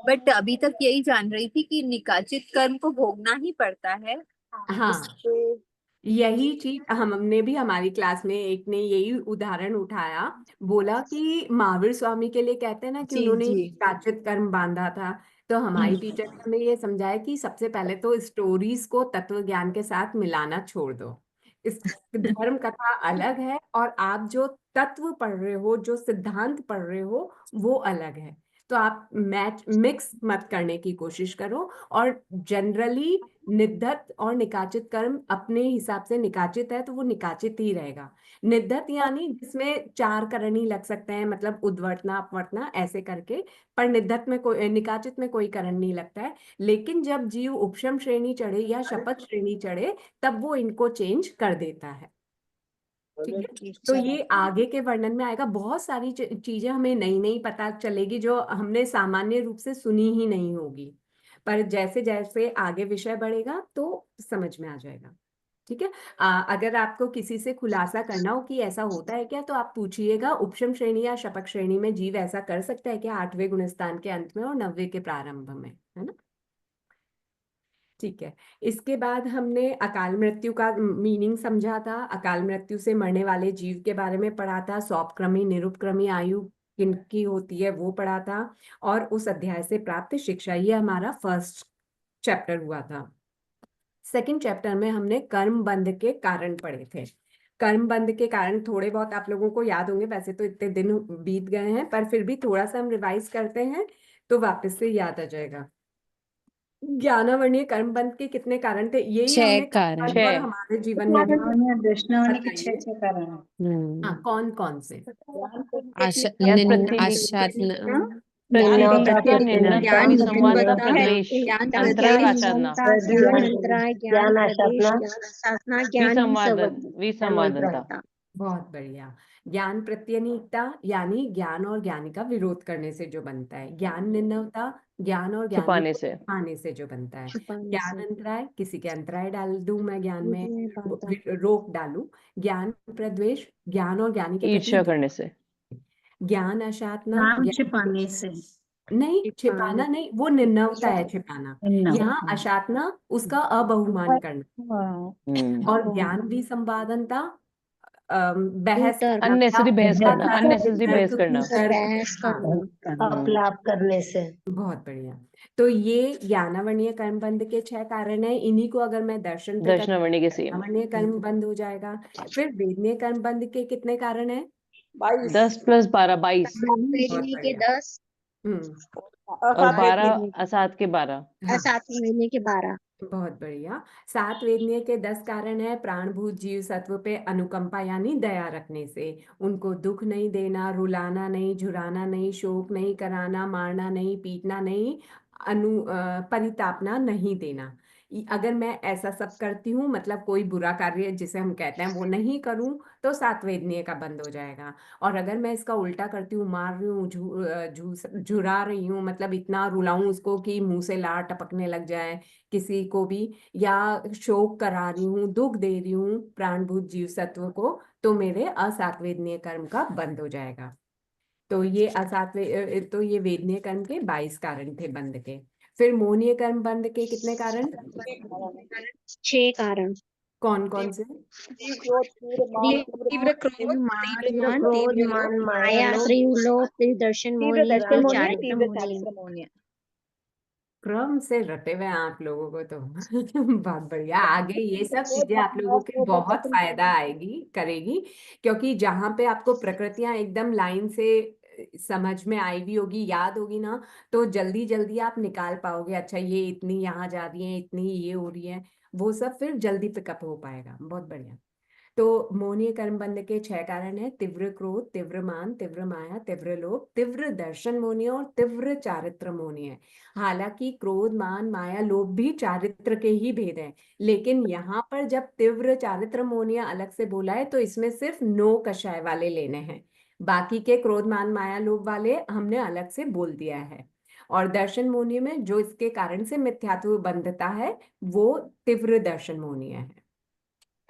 [SPEAKER 9] बट अभी तक यही जान रही थी कि निकाचित कर्म को भोगना ही पड़ता है
[SPEAKER 1] है। हाँ,
[SPEAKER 9] उसको।
[SPEAKER 1] यही चीज हमने भी, हमारी क्लास में एक ने यही उदाहरण उठाया, बोला कि महावीर स्वामी के लिए कहते हैं ना कि
[SPEAKER 9] जी
[SPEAKER 1] उन्होंने
[SPEAKER 9] जी।
[SPEAKER 1] प्राचित कर्म बांधा था। तो हमारी टीचर ने हमें ये समझाया कि सबसे पहले तो स्टोरीज को तत्व ज्ञान के साथ मिलाना छोड़ दो। इस धर्म कथा अलग है, और आप जो तत्व पढ़ रहे हो, जो सिद्धांत पढ़ रहे हो, वो अलग है। तो आप मैच मिक्स मत करने की कोशिश करो। और जनरली निद्धत और निकाचित कर्म अपने हिसाब से, निकाचित है तो वो निकाचित ही रहेगा। निद्धत यानी जिसमें 4 करणी लग सकते हैं, मतलब उद्वर्तना, अपवर्तना ऐसे करके। पर निद्धत में कोई, निकाचित में कोई करण नहीं लगता है। लेकिन जब जीव उपशम श्रेणी चढ़े या शपथ श्रेणी चढ़े, तब वो इनको चेंज कर देता है। ठीक है, तो ये आगे के वर्णन में आएगा। बहुत सारी चीजें हमें नई नई पता चलेगी जो हमने सामान्य रूप से सुनी ही नहीं होगी, पर जैसे जैसे आगे विषय बढ़ेगा तो समझ में आ जाएगा। ठीक है। अगर आपको किसी से खुलासा करना हो कि ऐसा होता है क्या, तो आप पूछिएगा उपशम श्रेणी या शपथ श्रेणी में जीव ऐसा कर सकता है क्या 8वें गुणस्थान के अंत में और 90 के प्रारंभ में, है ना। ठीक है। इसके बाद हमने अकाल मृत्यु का मीनिंग समझा था, अकाल मृत्यु से मरने वाले जीव के बारे में पढ़ा था, सौपक्रमी निरुपक्रमी आयु किनकी होती है वो पढ़ा था, और उस अध्याय से प्राप्त शिक्षा, ये हमारा फर्स्ट चैप्टर हुआ था। सेकंड चैप्टर में हमने कर्म बंध के कारण पढ़े थे। कर्म बंध के कारण थोड़े बहुत आप लोगों को याद होंगे, वैसे तो इतने दिन बीत गए हैं, पर फिर भी थोड़ा सा हम रिवाइज करते हैं तो वापस से याद आ जाएगा। ज्ञानावरणीय कर्म बंध के कितने कारण थे? यही
[SPEAKER 4] 6
[SPEAKER 1] हमने
[SPEAKER 4] कारण।
[SPEAKER 1] कर्म बंध और
[SPEAKER 6] 6
[SPEAKER 1] हमारे जीवन में भी
[SPEAKER 8] वैष्णवनी के
[SPEAKER 1] बताइए।
[SPEAKER 8] 6 कारण है।
[SPEAKER 1] हाँ, कौन कौन से?
[SPEAKER 6] ज्ञान प्रत्यनीकता, निर्णयता,
[SPEAKER 5] ज्ञान
[SPEAKER 6] संवादता,
[SPEAKER 5] प्रतिबद्धता,
[SPEAKER 6] प्रद्वेष,
[SPEAKER 5] ज्ञान
[SPEAKER 6] अंतराय और
[SPEAKER 5] प्रदेश,
[SPEAKER 6] आसाधना,
[SPEAKER 5] ज्ञान अंतराय, ज्ञान प्रदेश, ज्ञान आसाधना, ज्ञान
[SPEAKER 6] विसंवादनता।
[SPEAKER 1] बहुत बढ़िया। ज्ञान प्रत्यनीकता यानी ज्ञान और ज्ञानी का विरोध करने से जो बनता है। ज्ञान निर्णयता, ज्ञान और ज्ञानी
[SPEAKER 6] छुपाने
[SPEAKER 1] को
[SPEAKER 6] से।
[SPEAKER 1] छुपाने से जो बनता है।
[SPEAKER 5] छुपाने
[SPEAKER 1] ज्ञान
[SPEAKER 5] से।
[SPEAKER 1] अंतराय, किसी के अंतराय डाल दूं मैं ज्ञान में,
[SPEAKER 5] ये बात
[SPEAKER 1] रोक डालूं। ज्ञान प्रद्वेष, ज्ञान और ज्ञानी के प्रति
[SPEAKER 6] ईर्ष्या करने से।
[SPEAKER 1] ज्ञान अशातना,
[SPEAKER 8] नाम छिपाने से।
[SPEAKER 1] नहीं छिपाना नहीं, वो निर्णयता है छिपाना। यहाँ अशातना उसका अबहुमान करना। और ज्ञान भी संवादनता, बहस करना,
[SPEAKER 6] अननेसेसरी बहस करना,
[SPEAKER 1] लगातार
[SPEAKER 6] अननेसेसरी बहस
[SPEAKER 1] तर्क
[SPEAKER 6] करना।
[SPEAKER 1] कुतर्क,
[SPEAKER 5] बहस
[SPEAKER 1] हाँ,
[SPEAKER 5] करना।
[SPEAKER 7] अपलाप करने से।
[SPEAKER 1] बहुत बढ़िया। तो ये ज्ञानावरणीय कर्म बंध के 6 कारण है। इन्हीं को अगर मैं दर्शन पे कर,
[SPEAKER 6] दर्शनावरणी के सेम।
[SPEAKER 1] ज्ञानावरणीय कर्म बंध हो जाएगा। फिर वेदनीय कर्म बंध के कितने कारण है?
[SPEAKER 2] 22
[SPEAKER 6] 10 + 12 22
[SPEAKER 1] बहुत
[SPEAKER 5] वेदनी के
[SPEAKER 1] बढ़िया।
[SPEAKER 5] 10
[SPEAKER 6] और
[SPEAKER 2] असात
[SPEAKER 6] 12
[SPEAKER 5] वेदनी के
[SPEAKER 6] असात के 12।
[SPEAKER 1] हाँ,
[SPEAKER 5] 7 वेदनी के 12।
[SPEAKER 1] बहुत बढ़िया। 7 वेदनीय के 10 कारण है। प्राणभूत जीव सत्व पे अनुकंपा यानी दया रखने से, उनको दुख नहीं देना, रुलाना नहीं, झुराना नहीं, शोक नहीं कराना, मारना नहीं, पीटना नहीं, परितापना नहीं देना। अगर मैं ऐसा सब करती हूँ, मतलब कोई बुरा कार्य जिसे हम कहते हैं वो नहीं करूँ, तो 7 वेदनीय का बंद हो जाएगा। और अगर मैं इसका उल्टा करती हूँ, मार रही हूँ, झुरा रही हूँ, मतलब इतना रुलाऊं उसको कि मुंह से लार टपकने लग जाए किसी को भी, या शोक करा रही हूँ, दुख दे रही हूँ प्राणभूत जीव सत्व को, तो मेरे असात्वेदनीय कर्म का बंद हो जाएगा। तो ये तो ये वेदनीय कर्म के 22 कारण थे बंद के। फिर मोहनीय कर्म बंद के कितने कारण?
[SPEAKER 5] 6 कारण।
[SPEAKER 1] कौन कौन से?
[SPEAKER 5] तीव्र क्रोध, मान,
[SPEAKER 7] क्रोध,
[SPEAKER 5] तीव्र
[SPEAKER 7] मान,
[SPEAKER 5] माया, तीव्र लोभ, तीव्र दर्शन मोह, तीव्र चारित्र मोह।
[SPEAKER 1] क्रम से रटे हुए हैं आप लोगों को तो। बहुत बढ़िया। आगे ये सब चीजें आप लोगों के बहुत फायदा आएगी, करेगी, क्योंकि जहां पे आपको प्रकृतियां एकदम लाइन से समझ में आई हुई होगी, याद होगी ना, तो जल्दी जल्दी आप निकाल पाओगे। अच्छा, ये इतनी यहाँ जा रही है, इतनी ये हो रही है, वो सब फिर जल्दी पिकअप हो पाएगा। बहुत बढ़िया। तो मोहनीय कर्म बंध के 6 कारण है। तीव्र क्रोध, तीव्र मान, तीव्र माया, तीव्र लोभ, तीव्र दर्शन मोहनीय और तीव्र चारित्र मोहनीय। हालांकि क्रोध, मान, माया, लोभ भी चारित्र के ही भेद हैं, लेकिन यहाँ पर जब तीव्र चारित्र मोहनीय अलग से बोला है तो इसमें सिर्फ 9 कषाय वाले लेने हैं। बाकी के क्रोध, मान, माया, लोभ वाले हमने अलग से बोल दिया है। और दर्शन मोहनीय में जो इसके कारण से मिथ्यात्व बंधता है वो तीव्र दर्शन मोहनीय है।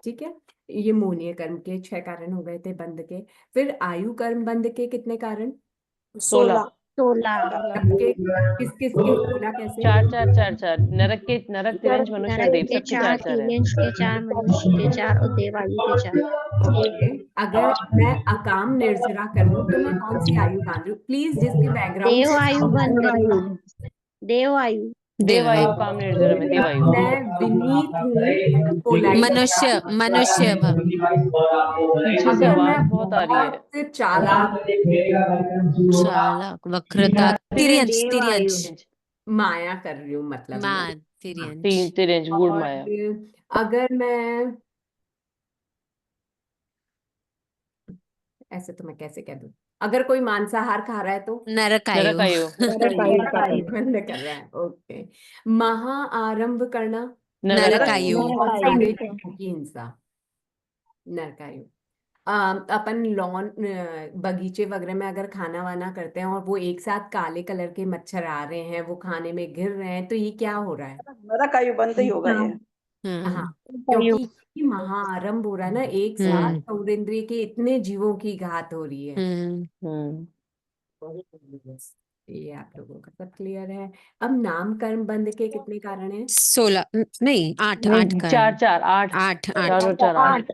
[SPEAKER 1] ठीक है, ये मोहनीय कर्म के 6 कारण हो गए थे बंध के। फिर आयु कर्म बंध के कितने कारण?
[SPEAKER 6] 16
[SPEAKER 1] सबके किस किस के 16 कैसे?
[SPEAKER 6] 4 4 4 4 नरक, तिरंज, मनुष्य और
[SPEAKER 5] नरक
[SPEAKER 6] देव
[SPEAKER 5] के
[SPEAKER 6] सबके
[SPEAKER 5] 4,
[SPEAKER 6] 4 4 है।
[SPEAKER 5] तिर्यंश के 4, मनुष्य के 4 और देवायु के 4।
[SPEAKER 1] ओके, अगर मैं अकाम निर्जरा करूं तो मैं कौन सी आयु बांधूं? प्लीज जिसके बैकग्राउंड
[SPEAKER 5] देव
[SPEAKER 1] से
[SPEAKER 5] आयु
[SPEAKER 1] साउंड
[SPEAKER 5] बंद करिए। देव आयु।
[SPEAKER 6] देवायु, काम निर्जरा में देवायु।
[SPEAKER 1] मैं विनीत हूँ, पोलाइट,
[SPEAKER 4] मनुष्य भव।
[SPEAKER 6] पीछे से
[SPEAKER 1] अगर मैं
[SPEAKER 6] आवाज बहुत आ रही है।
[SPEAKER 1] बहुत चालाक,
[SPEAKER 4] चालाक, वक्रता, तिर्यंश, तिर्यंश,
[SPEAKER 1] माया कर रही हूँ, मतलब मैं,
[SPEAKER 4] मान, तिर्यंश।
[SPEAKER 6] तिरंज, गुड़
[SPEAKER 1] और
[SPEAKER 6] माया।
[SPEAKER 1] अगर मैं, ऐसे तो मैं कैसे कह दूं, अगर कोई मांसाहार खा रहा है तो
[SPEAKER 6] नरक
[SPEAKER 4] नरकायु।
[SPEAKER 6] आयु।
[SPEAKER 1] बंद कर रहा है। ओके, महा आरंभ करना,
[SPEAKER 6] नरक आयु।
[SPEAKER 4] नरकायु।
[SPEAKER 1] बहुत सारे जीवों की हिंसा, नरकायु। अपन लॉन, बगीचे वगैरह में अगर खाना वाना करते हैं और वो एक साथ काले कलर के मच्छर आ रहे हैं, वो खाने में गिर रहे हैं, तो ये क्या हो रहा है?
[SPEAKER 2] नरक आयु बंद ही होगा ये।
[SPEAKER 1] हाँ, क्योंकि ये महाआरंभ हो रहा है ना, एक साथ
[SPEAKER 4] हम्म,
[SPEAKER 1] चौरेंद्रिय के इतने जीवों की घात हो रही है।
[SPEAKER 6] हम्म।
[SPEAKER 1] ये आप लोगों का सब क्लियर है। अब नाम कर्म बंध के कितने कारण है?
[SPEAKER 4] 16 नहीं 8
[SPEAKER 6] 4
[SPEAKER 4] कारण।
[SPEAKER 6] 4 8
[SPEAKER 4] 8
[SPEAKER 6] 4 और 4 8।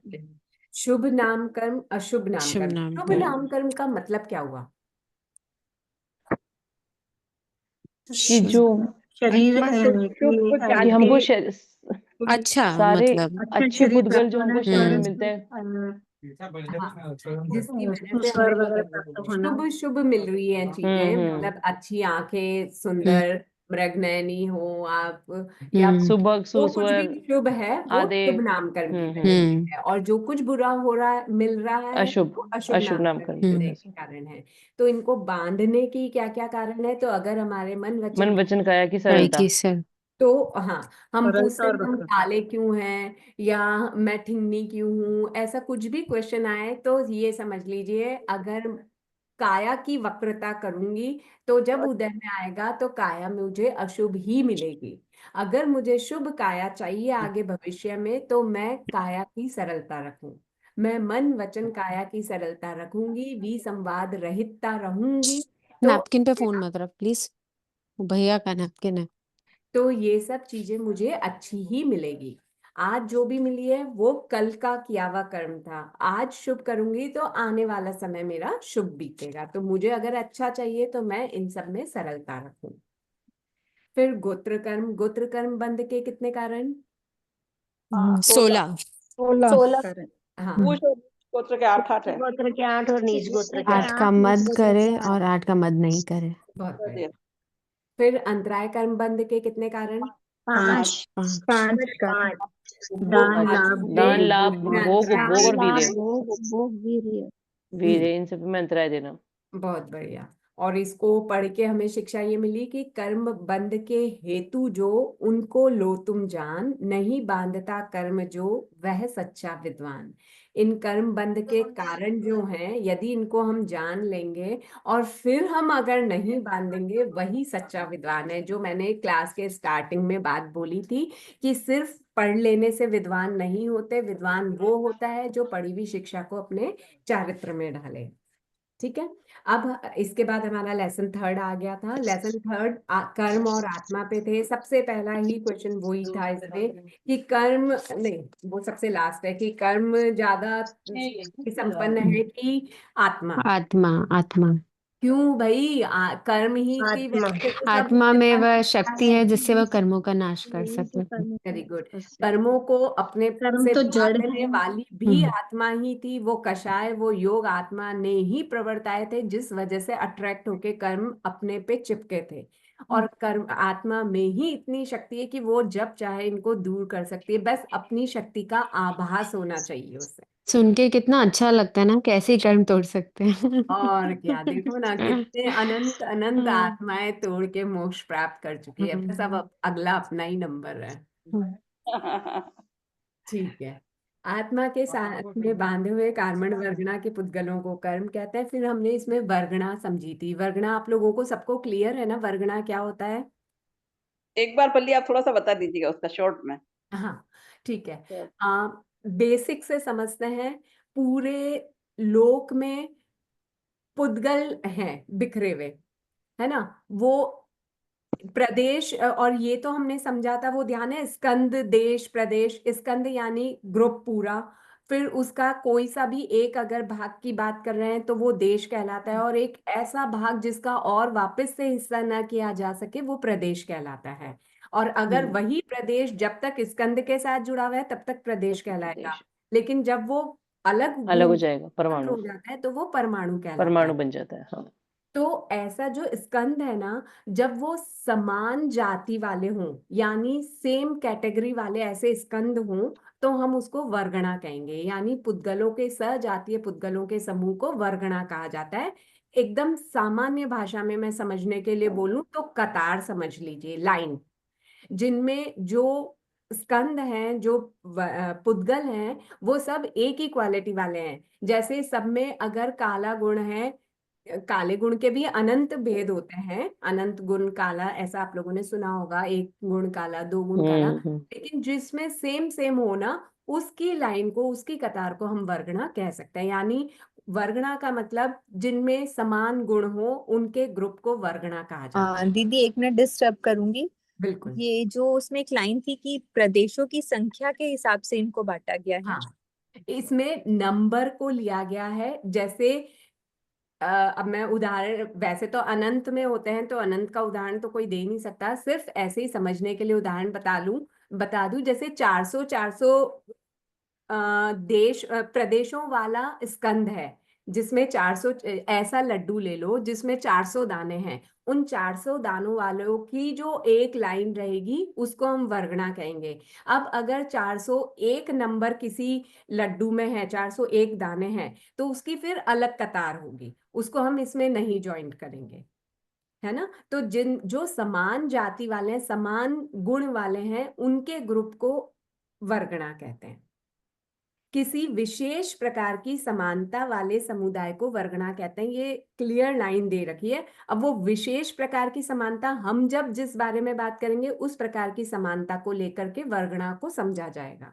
[SPEAKER 1] शुभ नाम कर्म, अशुभ नाम
[SPEAKER 4] शुभ
[SPEAKER 1] कर्म।
[SPEAKER 4] नाम
[SPEAKER 1] शुभ
[SPEAKER 4] कर्म।
[SPEAKER 1] नाम कर्म का मतलब क्या हुआ?
[SPEAKER 6] कि जो
[SPEAKER 8] शरीर
[SPEAKER 6] कि हमको
[SPEAKER 4] अच्छा,
[SPEAKER 6] सारे
[SPEAKER 4] मतलब
[SPEAKER 6] अच्छे पुद्गल जो हमको शरीर में
[SPEAKER 4] हम्म,
[SPEAKER 6] मिलते हैं।
[SPEAKER 1] हाँ, जिसकी वजह से हमें शुभ शुभ मिल रही हैं चीजें,
[SPEAKER 6] हम्म।
[SPEAKER 1] मतलब अच्छी आंखें, सुंदर मृगनयनी हो आप, या
[SPEAKER 6] सुबह
[SPEAKER 1] जो कुछ भी
[SPEAKER 6] सुस्वर
[SPEAKER 1] शुभ है वो
[SPEAKER 6] आदि।
[SPEAKER 1] शुभ नामकरण की वजह
[SPEAKER 4] हम्म
[SPEAKER 1] से है, और जो कुछ बुरा हो रहा है मिल रहा है
[SPEAKER 6] अशुभ
[SPEAKER 1] वो अशुभ
[SPEAKER 6] अशुभ
[SPEAKER 1] नामकरण
[SPEAKER 6] नामकरण
[SPEAKER 1] की
[SPEAKER 6] की
[SPEAKER 1] वजह
[SPEAKER 6] वजह
[SPEAKER 1] के
[SPEAKER 6] से।
[SPEAKER 1] कारण है। तो इनको बांधने की क्या क्या कारण है, तो अगर हमारे मन
[SPEAKER 6] मन
[SPEAKER 1] वचन
[SPEAKER 6] वचन काया की
[SPEAKER 4] काय
[SPEAKER 6] सरलता।
[SPEAKER 4] की सर
[SPEAKER 1] तो हाँ, हम
[SPEAKER 8] सरलता
[SPEAKER 1] पूछते
[SPEAKER 8] और
[SPEAKER 1] हैं हम
[SPEAKER 8] वक्रता।
[SPEAKER 1] काले क्यों हैं, या मैं ठिन्नी क्यों हूँ, ऐसा कुछ भी क्वेश्चन आए तो ये समझ लीजिए, अगर काया की वक्रता करूंगी तो जब उदय में आएगा तो काया मुझे अशुभ ही मिलेगी। अगर मुझे शुभ काया चाहिए आगे भविष्य में तो मैं काया की सरलता रखूं, मैं मन वचन काया की सरलता रखूंगी, विसंवाद रहितता रहूंगी। तो
[SPEAKER 4] नैपकिन पे फोन मत रख प्लीज, भैया का नैपकिन है।
[SPEAKER 1] तो ये सब चीजें मुझे अच्छी ही मिलेगी। आज जो भी मिली है वो कल का किया हुआ कर्म था, आज शुभ करूंगी तो आने वाला समय मेरा शुभ बीतेगा। तो मुझे अगर अच्छा चाहिए तो मैं इन सब में सरलता रखूं। फिर गोत्र कर्म बंध के कितने कारण?
[SPEAKER 4] 16।
[SPEAKER 7] 16
[SPEAKER 8] करें।
[SPEAKER 1] हाँ,
[SPEAKER 2] पूछ और गोत्र के 8 है।
[SPEAKER 5] गोत्र के 8 और नीच गोत्र के
[SPEAKER 4] 8
[SPEAKER 5] 8।
[SPEAKER 4] का
[SPEAKER 5] नीच
[SPEAKER 4] मद
[SPEAKER 5] गोत्र
[SPEAKER 4] करे
[SPEAKER 5] के 8।
[SPEAKER 4] और 8 का मद नहीं करे।
[SPEAKER 1] बहुत बढ़िया।
[SPEAKER 2] बढ़िया।
[SPEAKER 1] फिर अंतराय कर्म बंध के कितने कारण?
[SPEAKER 5] 5
[SPEAKER 4] 5
[SPEAKER 8] पांच का
[SPEAKER 1] भोग
[SPEAKER 8] दान लाभ
[SPEAKER 6] दान
[SPEAKER 1] वीर्य,
[SPEAKER 6] लाभ
[SPEAKER 1] इसमें
[SPEAKER 6] भोग
[SPEAKER 1] अंतराय
[SPEAKER 6] भोग और
[SPEAKER 1] देना।
[SPEAKER 6] वीर्य।
[SPEAKER 5] भोग वीर्य।
[SPEAKER 6] वीर्य इन सब में अंतराय देना।
[SPEAKER 1] बहुत बढ़िया। और इसको पढ़ के हमें शिक्षा ये मिली कि कर्म बंध के हेतु जो उनको लो तुम जान, नहीं बांधता कर्म जो वह सच्चा विद्वान। इन कर्म बंध के कारण जो हैं, यदि इनको हम जान लेंगे और फिर हम अगर नहीं बांधेंगे, वही सच्चा विद्वान है। जो मैंने क्लास के स्टार्टिंग में बात बोली थी कि सिर्फ पढ़ लेने से विद्वान नहीं होते, विद्वान वो होता है जो पढ़ी हुई शिक्षा को अपने चारित्र में ढाले। ठीक है। अब इसके बाद हमारा लेसन थर्ड आ गया था। लेसन थर्ड कर्म और आत्मा पे थे। सबसे पहला ही क्वेश्चन वही था इसमें कि कर्म नहीं, वो सबसे लास्ट है कि कर्म ज्यादा संपन्न है कि आत्मा।
[SPEAKER 4] आत्मा आत्मा
[SPEAKER 1] क्यों भाई, कर्म ही की
[SPEAKER 5] आत्मा।
[SPEAKER 1] वजह से तो सब
[SPEAKER 4] आत्मा में
[SPEAKER 1] विद्यमान
[SPEAKER 4] वह
[SPEAKER 1] होता
[SPEAKER 4] शक्ति है जिससे वह
[SPEAKER 1] है।
[SPEAKER 4] कर्मों का नाश कर
[SPEAKER 5] वही तो
[SPEAKER 4] सके।
[SPEAKER 5] कर्म
[SPEAKER 1] वेरी
[SPEAKER 5] का
[SPEAKER 1] गुड।
[SPEAKER 5] उससे।
[SPEAKER 1] कर्मों को अपने
[SPEAKER 8] कर्म
[SPEAKER 1] से
[SPEAKER 8] तो जड़
[SPEAKER 1] बांधने
[SPEAKER 8] है।
[SPEAKER 1] वाली भी
[SPEAKER 4] हम्म
[SPEAKER 1] आत्मा ही थी। वो कषाय, वो योग आत्मा ने ही प्रवर्ताए थे, जिस वजह से अट्रैक्ट होके कर्म अपने पे चिपके थे। और कर्म आत्मा में ही इतनी शक्ति है कि वो जब चाहे इनको दूर कर सकती है, बस अपनी शक्ति का आभास होना चाहिए उसे।
[SPEAKER 4] सुन के कितना अच्छा लगता है ना, कैसे ही कर्म तोड़ सकते हैं।
[SPEAKER 1] और क्या, देखो ना कितने अनंत अनंत आत्माएं तोड़ के मोक्ष प्राप्त कर चुकी है। बस अब अगला अपना ही नंबर है। ठीक है। आत्मा के साथ में बांधे हुए कार्मण वर्गणा के पुद्गलों को कर्म कहते हैं। फिर हमने इसमें वर्गणा समझी थी। वर्गणा आप लोगों को सबको क्लियर है ना, वर्गणा क्या होता है?
[SPEAKER 2] एक बार पल्ली आप थोड़ा सा बता दीजिएगा उसका शॉर्ट में।
[SPEAKER 1] हाँ, ठीक है। बेसिक से समझते हैं। पूरे लोक में पुद्गल हैं बिखरे हुए, है ना। वो प्रदेश, और ये तो हमने समझा था, वो ध्यान है, स्कंद देश प्रदेश, स्कंद यानी ग्रुप पूरा। फिर उसका कोई सा भी एक अगर भाग की बात कर रहे हैं तो वो देश कहलाता है, और एक ऐसा भाग जिसका और वापस से हिस्सा ना किया जा सके वो प्रदेश कहलाता है। और अगर वही प्रदेश जब तक स्कंद के साथ जुड़ा हुआ है तब तक प्रदेश कहलाएगा,
[SPEAKER 6] देश
[SPEAKER 1] लेकिन जब वो अलग
[SPEAKER 6] अलग हो
[SPEAKER 1] भूमि
[SPEAKER 6] जाएगा,
[SPEAKER 1] स्वतंत्र
[SPEAKER 6] परमाणु
[SPEAKER 1] हो जाता है तो वो परमाणु कहलाता है।
[SPEAKER 6] परमाणु बन जाता है। हाँ।
[SPEAKER 1] तो ऐसा जो स्कंद है ना, जब वो समान जाति वाले हों, यानी सेम कैटेगरी वाले ऐसे स्कंद हों, तो हम उसको वर्गणा कहेंगे। यानी पुद्गलों के, सजातीय पुद्गलों के समूह को वर्गणा कहा जाता है। एकदम सामान्य भाषा में मैं समझने के लिए बोलूं तो कतार समझ लीजिए, लाइन, जिनमें जो स्कंद हैं, जो पुद्गल हैं, वो सब एक ही क्वालिटी वाले हैं। जैसे सब में अगर काला गुण है, काले गुण के भी अनंत भेद होते हैं, अनंत गुण काला, ऐसा आप लोगों ने सुना होगा, एक गुण काला, दो गुण काला।
[SPEAKER 6] हम्म।
[SPEAKER 1] लेकिन जिसमें सेम सेम हो ना, उसकी लाइन को, उसकी कतार को हम वर्गणा कह सकते हैं। यानी वर्गणा का मतलब जिनमें समान गुण हो उनके ग्रुप को वर्गणा कहा जाता है।
[SPEAKER 9] दीदी एक मिनट डिस्टर्ब करूंगी।
[SPEAKER 1] बिल्कुल।
[SPEAKER 9] ये जो उसमें एक लाइन थी कि प्रदेशों की संख्या के हिसाब से इनको बांटा गया है।
[SPEAKER 1] हाँ, इसमें नंबर को लिया गया है। जैसे अब मैं उदाहरण, वैसे तो अनंत में होते हैं तो अनंत का उदाहरण तो कोई दे नहीं सकता, सिर्फ ऐसे ही समझने के लिए उदाहरण बता दूं। जैसे 400 400 प्रदेशों वाला स्कंद है, जिसमें 400, ऐसा लड्डू ले लो जिसमें 400 दाने हैं, उन 400 दानों वालों की जो एक लाइन रहेगी उसको हम वर्गना कहेंगे। अब अगर 401 नंबर किसी लड्डू में है, 401 दाने हैं, तो उसकी फिर अलग कतार होगी, उसको हम इसमें नहीं ज्वाइंट करेंगे, है ना। तो जो समान जाति वाले हैं, समान गुण वाले हैं, उनके ग्रुप को वर्गना कहते हैं। किसी विशेष प्रकार की समानता वाले समुदाय को वर्गना कहते हैं। ये क्लियर लाइन दे रखी है। अब वो विशेष प्रकार की समानता, हम जब जिस बारे में बात करेंगे उस प्रकार की समानता को लेकर के वर्गना को समझा जाएगा,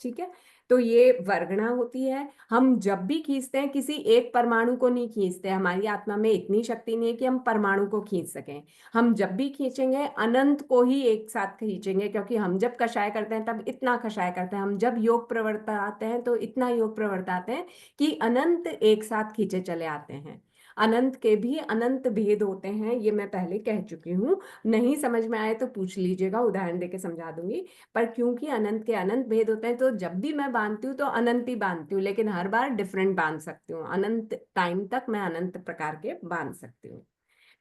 [SPEAKER 1] ठीक है। तो ये वर्गना होती है। हम जब भी खींचते हैं, किसी एक परमाणु को नहीं खींचते, हमारी आत्मा में इतनी शक्ति नहीं है कि हम परमाणु को खींच सकें। हम जब भी खींचेंगे अनंत को ही एक साथ खींचेंगे, क्योंकि हम जब कषाय करते हैं तब इतना कषाय करते हैं, हम जब योग प्रवर्ताते हैं तो इतना योग प्रवर्ताते हैं कि अनंत एक साथ खींचे चले आते हैं। अनंत के भी अनंत भेद होते हैं, ये मैं पहले कह चुकी हूँ। नहीं समझ में आए तो पूछ लीजिएगा, उदाहरण देके समझा दूंगी। पर क्योंकि अनंत के अनंत भेद होते हैं, तो जब भी मैं बांधती हूँ तो अनंत ही बांधती हूँ, लेकिन हर बार डिफरेंट बांध सकती हूँ। अनंत टाइम तक मैं अनंत प्रकार के बांध सकती हूँ।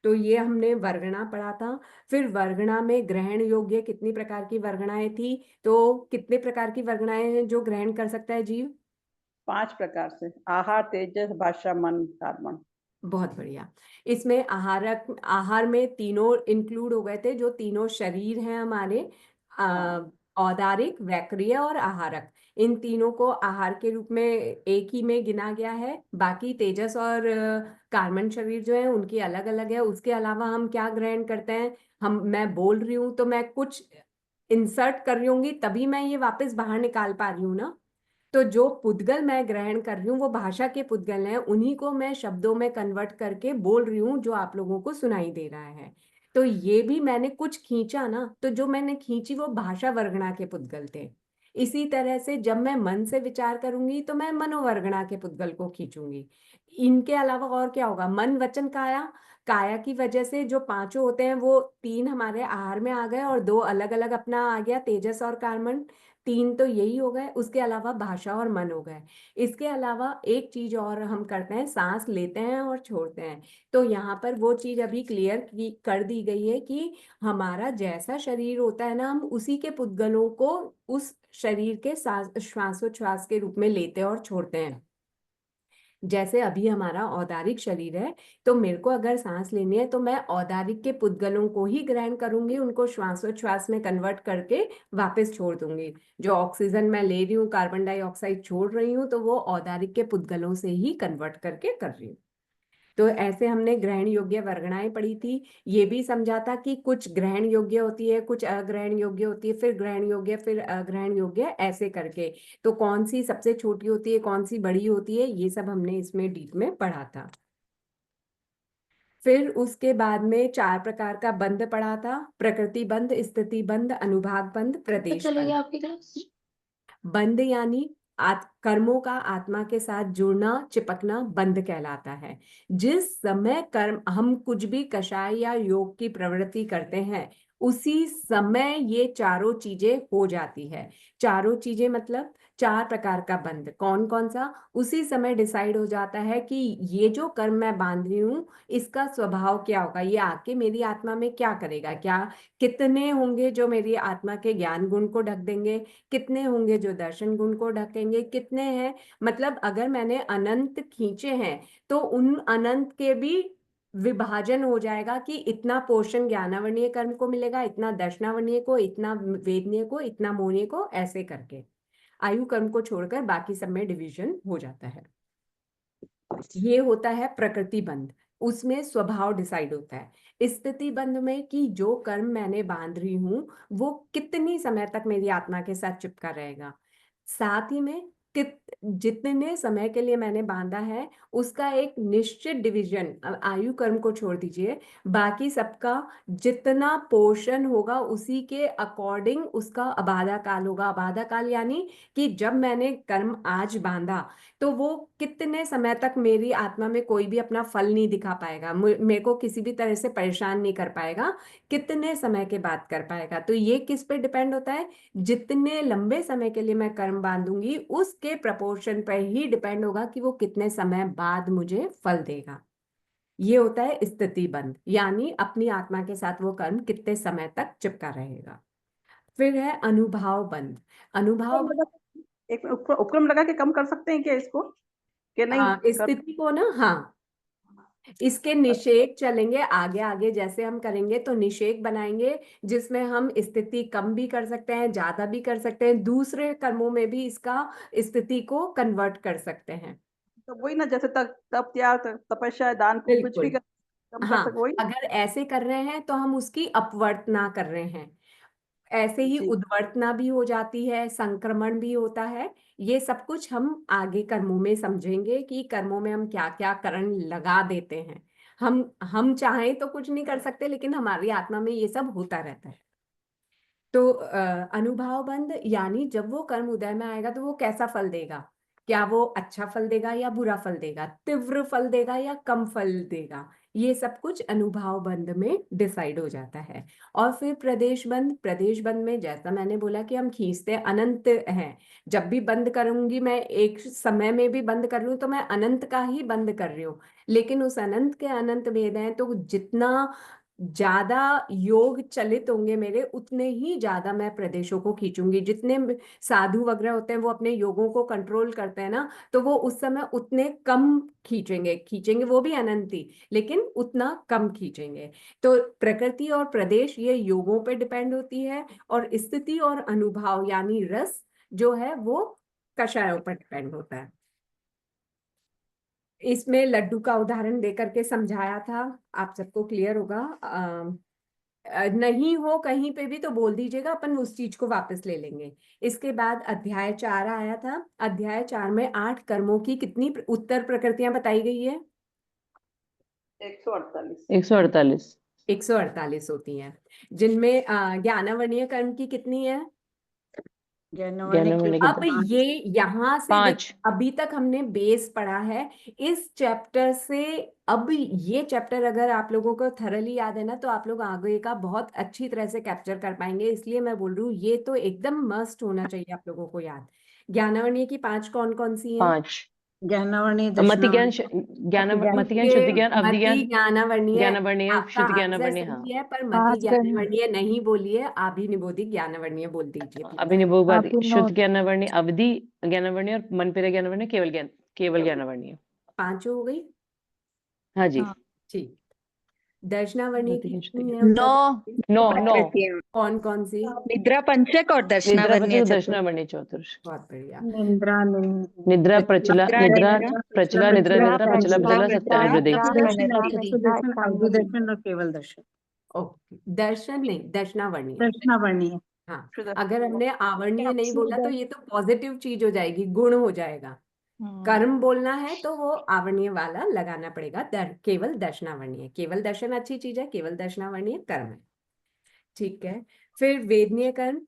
[SPEAKER 1] तो ये हमने वर्गणा पढ़ा था। फिर वर्गणा में ग्रहण योग्य कितनी प्रकार की वर्गणाएं थी, तो कितने प्रकार की वर्गणाएं हैं जो ग्रहण कर सकता है जीव?
[SPEAKER 2] 5 प्रकार से, आहार, तेजस, भाषा, मन, कर्मण।
[SPEAKER 1] बहुत बढ़िया। इसमें आहार में तीनों इंक्लूड हो गए थे, जो तीनों शरीर हैं हमारे, औदारिक, वैक्रिय और आहारक। इन तीनों को आहार के रूप में एक ही में गिना गया है। बाकी तेजस और कार्बन शरीर जो है उनकी अलग अलग है। उसके अलावा हम क्या ग्रहण करते हैं, मैं बोल रही हूँ तो मैं कुछ इंसर्ट कर रही होंगी, तभी मैं ये वापस बाहर निकाल पा रही हूँ ना। तो जो पुद्गल मैं ग्रहण कर रही हूँ वो भाषा के पुद्गल हैं, उन्हीं को मैं शब्दों में कन्वर्ट करके बोल रही हूँ, जो आप लोगों को सुनाई दे रहा है। तो ये भी मैंने कुछ खींचा ना, तो जो मैंने खींची वो भाषा वर्गणा के पुद्गल थे। इसी तरह से जब मैं मन से विचार करूंगी तो मैं मनोवर्गणा के पुद्गल को खींचूंगी। इनके अलावा और क्या होगा, मन वचन काया, काया की वजह से जो पांचों होते हैं वो 3 हमारे आहार में आ गए और 2 अलग अलग अपना आ गया, तेजस और कार्बन। 3 तो यही हो गए। उसके अलावा भाषा और मन हो गए। इसके अलावा एक चीज और हम करते हैं, सांस लेते हैं और छोड़ते हैं। तो यहाँ पर वो चीज अभी क्लियर कर दी गई है कि हमारा जैसा शरीर होता है ना, हम उसी के पुद्गलों को उस शरीर के श्वासोच्छ्वास के रूप में लेते और छोड़ते हैं। जैसे अभी हमारा औदारिक शरीर है, तो मेरे को अगर सांस लेनी है तो मैं औदारिक के पुद्गलों को ही ग्रहण करूंगी, उनको श्वासोच्छ्वास में कन्वर्ट करके वापस छोड़ दूंगी। जो ऑक्सीजन मैं ले रही हूँ, कार्बन डाइऑक्साइड छोड़ रही हूँ, तो वो औदारिक के पुद्गलों से ही कन्वर्ट करके कर रही हूँ। तो ऐसे हमने ग्रहण योग्य वर्गणाएं पढ़ी थी। ये भी समझा था कि कुछ ग्रहण योग्य होती है, कुछ अग्रहण योग्य होती है, फिर ग्रहण योग्य, फिर अग्रहण योग्य, ऐसे करके। तो कौन सी सबसे छोटी होती है, कौन सी बड़ी होती है, ये सब हमने इसमें डीप में पढ़ा था। फिर उसके बाद में 4 प्रकार का बंध पढ़ा था, प्रकृति बंध, स्थिति बंध, अनुभाग बंध, प्रदेश बंध।
[SPEAKER 7] आपकी क्लास?
[SPEAKER 1] बंध यानी कर्मों का आत्मा के साथ जुड़ना, चिपकना बंध कहलाता है। जिस समय कर्म हम कुछ भी कषाय या योग की प्रवृत्ति करते हैं, उसी समय ये चारों चीजें हो जाती है। चारों चीजें मतलब 4 प्रकार का बंध। कौन कौन सा? उसी समय डिसाइड हो जाता है कि ये जो कर्म मैं बांध रही हूँ इसका स्वभाव क्या होगा, ये आके मेरी आत्मा में क्या करेगा, क्या कितने होंगे जो मेरी आत्मा के ज्ञान गुण को ढक देंगे, कितने होंगे जो दर्शन गुण को ढकेंगे, कितने हैं, मतलब अगर मैंने अनंत खींचे हैं तो उन अनंत के भी विभाजन हो जाएगा कि इतना पोर्शन ज्ञानावरणीय कर्म को मिलेगा, इतना दर्शनावरणीय को, इतना वेदनीय को, इतना मोहनीय को, ऐसे करके आयु कर्म को छोड़कर बाकी सब में डिवीजन हो जाता है। ये होता है प्रकृति बंध, उसमें स्वभाव डिसाइड होता है। स्थिति बंध में कि जो कर्म मैंने बांध रही हूं वो कितनी समय तक मेरी आत्मा के साथ चिपका रहेगा, साथ ही में जितने समय के लिए मैंने बांधा है उसका एक निश्चित डिवीजन, आयु कर्म को छोड़ दीजिए, बाकी सबका जितना पोर्शन होगा उसी के अकॉर्डिंग उसका अबाधा काल होगा। अबाधा काल यानी कि जब मैंने कर्म आज बांधा तो वो कितने समय तक मेरी आत्मा में कोई भी अपना फल नहीं दिखा पाएगा, मेरे को किसी भी तरह से परेशान नहीं कर पाएगा, कितने समय के बाद कर पाएगा। तो ये किस पे डिपेंड होता है, जितने लंबे समय के लिए मैं कर्म बांधूंगी उस उसके प्रपोर्शन पर ही डिपेंड होगा कि वो कितने समय बाद मुझे फल देगा। ये होता है स्थिति बंध, यानी अपनी आत्मा के साथ वो कर्म कितने समय तक चिपका रहेगा। फिर है अनुभव बंध। अनुभव
[SPEAKER 2] एक उपक्रम लगा के कम कर सकते हैं क्या इसको, कि नहीं
[SPEAKER 1] स्थिति को ना, हाँ, इसके निषेध चलेंगे आगे आगे, जैसे हम करेंगे तो निषेध बनाएंगे जिसमें हम स्थिति कम भी कर सकते हैं, ज्यादा भी कर सकते हैं, दूसरे कर्मों में भी इसका स्थिति को कन्वर्ट कर सकते हैं।
[SPEAKER 2] तो वही ना, जैसे तप त्याग तपस्या दान कुछ भी
[SPEAKER 1] बिल्कुल,
[SPEAKER 2] कम कर
[SPEAKER 1] हाँ,
[SPEAKER 2] सको, वही
[SPEAKER 1] अगर ऐसे कर रहे हैं तो हम उसकी अपवर्तना कर रहे हैं, ऐसे ही
[SPEAKER 2] जी।
[SPEAKER 1] उद्वर्तना भी हो जाती है, संक्रमण भी होता है। ये सब कुछ हम आगे कर्मों में समझेंगे कि कर्मों में हम क्या क्या करण लगा देते हैं। हम चाहें तो कुछ नहीं कर सकते, लेकिन हमारी आत्मा में ये सब होता रहता है। तो अनुभव बंध, यानी जब वो कर्म उदय में आएगा तो वो कैसा फल देगा, क्या वो अच्छा फल देगा या बुरा फल देगा, तीव्र फल देगा या कम फल देगा, ये सब कुछ अनुभव बंध में डिसाइड हो जाता है। और फिर प्रदेश बंध। प्रदेश बंध में जैसा मैंने बोला कि हम खींचते अनंत हैं, जब भी बंद करूंगी मैं, एक समय में भी बंद कर लूं तो मैं अनंत का ही बंद कर रही हूँ, लेकिन उस अनंत के अनंत भेद हैं, तो जितना ज्यादा योग चलित होंगे मेरे, उतने ही ज्यादा मैं प्रदेशों को खींचूंगी। जितने साधु वगैरह होते हैं वो अपने योगों को कंट्रोल करते हैं ना, तो वो उस समय उतने कम खींचेंगे, खींचेंगे वो भी अनंत ही, लेकिन उतना कम खींचेंगे। तो प्रकृति और प्रदेश ये योगों पे डिपेंड होती है, और स्थिति और अनुभव यानी रस जो है वो कषायों पर डिपेंड होता है। इसमें लड्डू का उदाहरण देकर के समझाया था, आप सबको क्लियर होगा। नहीं हो कहीं पे भी तो बोल दीजिएगा, अपन उस चीज को वापस ले लेंगे। इसके बाद अध्याय 4 आया था। अध्याय 4 में 8 कर्मों की कितनी उत्तर प्रकृतियां बताई गई है?
[SPEAKER 2] 148
[SPEAKER 6] 148
[SPEAKER 1] 148 होती हैं, जिनमें ज्ञानावर्णीय कर्म की कितनी है?
[SPEAKER 6] ज्ञानावर्णीय की
[SPEAKER 1] अब ये यहाँ से
[SPEAKER 6] 5
[SPEAKER 1] अभी तक हमने बेस पढ़ा है इस चैप्टर से। अब ये चैप्टर अगर आप लोगों को थरली याद है ना, तो आप लोग आगे का बहुत अच्छी तरह से कैप्चर कर पाएंगे। इसलिए मैं बोल रही हूँ ये तो एकदम मस्ट होना चाहिए आप लोगों को याद। ज्ञानावर्णीय की 5 कौन कौन सी हैं?
[SPEAKER 6] 5
[SPEAKER 8] ज्ञानावर्णीय
[SPEAKER 6] मति ज्ञान मति ज्ञान शुद्धि ज्ञान अवधि ज्ञान
[SPEAKER 1] मति ज्ञानावर्णीय
[SPEAKER 6] ज्ञानावर्णीय
[SPEAKER 1] आपका
[SPEAKER 6] शुद्धि
[SPEAKER 1] आंसर
[SPEAKER 6] ज्ञानावर्णीय। हाँ,
[SPEAKER 1] सही है, पर मति ज्ञानावर्णीय नहीं बोलिए, अभिनिबोधिक ज्ञानावर्णीय बोल दीजिए please।
[SPEAKER 6] अभिनिभोग शुद्ध ज्ञानावर्णीय, अवधि ज्ञानावर्णीय और मन पेरा ज्ञानावर्णीय, केवल ज्ञानावर्णीय।
[SPEAKER 1] 5 हो गई।
[SPEAKER 6] हाँ जी।
[SPEAKER 1] ठीक। दर्शनावर्णीय की
[SPEAKER 6] मति ज्ञान शुद्धि
[SPEAKER 1] कितनी
[SPEAKER 6] ज्ञान।
[SPEAKER 1] है उत्तर?
[SPEAKER 6] नौ नौ
[SPEAKER 1] कौन कौन सी?
[SPEAKER 9] निद्रा पंचक और
[SPEAKER 6] निद्रा
[SPEAKER 9] दर्शनावर्णीय
[SPEAKER 6] पंचक
[SPEAKER 9] चतुर्थ।
[SPEAKER 6] दर्शनावर्णीय चतुर्थ।
[SPEAKER 1] बहुत बढ़िया।
[SPEAKER 6] निद्रा प्रचला निद्रा प्रचला निद्रा निद्रा प्रचला प्रचला
[SPEAKER 9] निद्रा,
[SPEAKER 6] सत्यावृद्धि।
[SPEAKER 8] दर्शन और केवल दर्शन।
[SPEAKER 1] ओके, दर्शन नहीं, दर्शनावर्णीय।
[SPEAKER 8] दर्शनावर्णीय।
[SPEAKER 1] हाँ, अगर हमने आवर्णीय नहीं बोला तो ये तो पॉजिटिव चीज हो जाएगी, गुण हो जाएगा। कर्म बोलना है तो वो आवरणीय वाला लगाना पड़ेगा। केवल दर्शनावर्णीय, केवल दर्शन अच्छी चीज है, केवल दर्शनावर्णीय कर्म है। ठीक है। फिर वेदनीय कर्म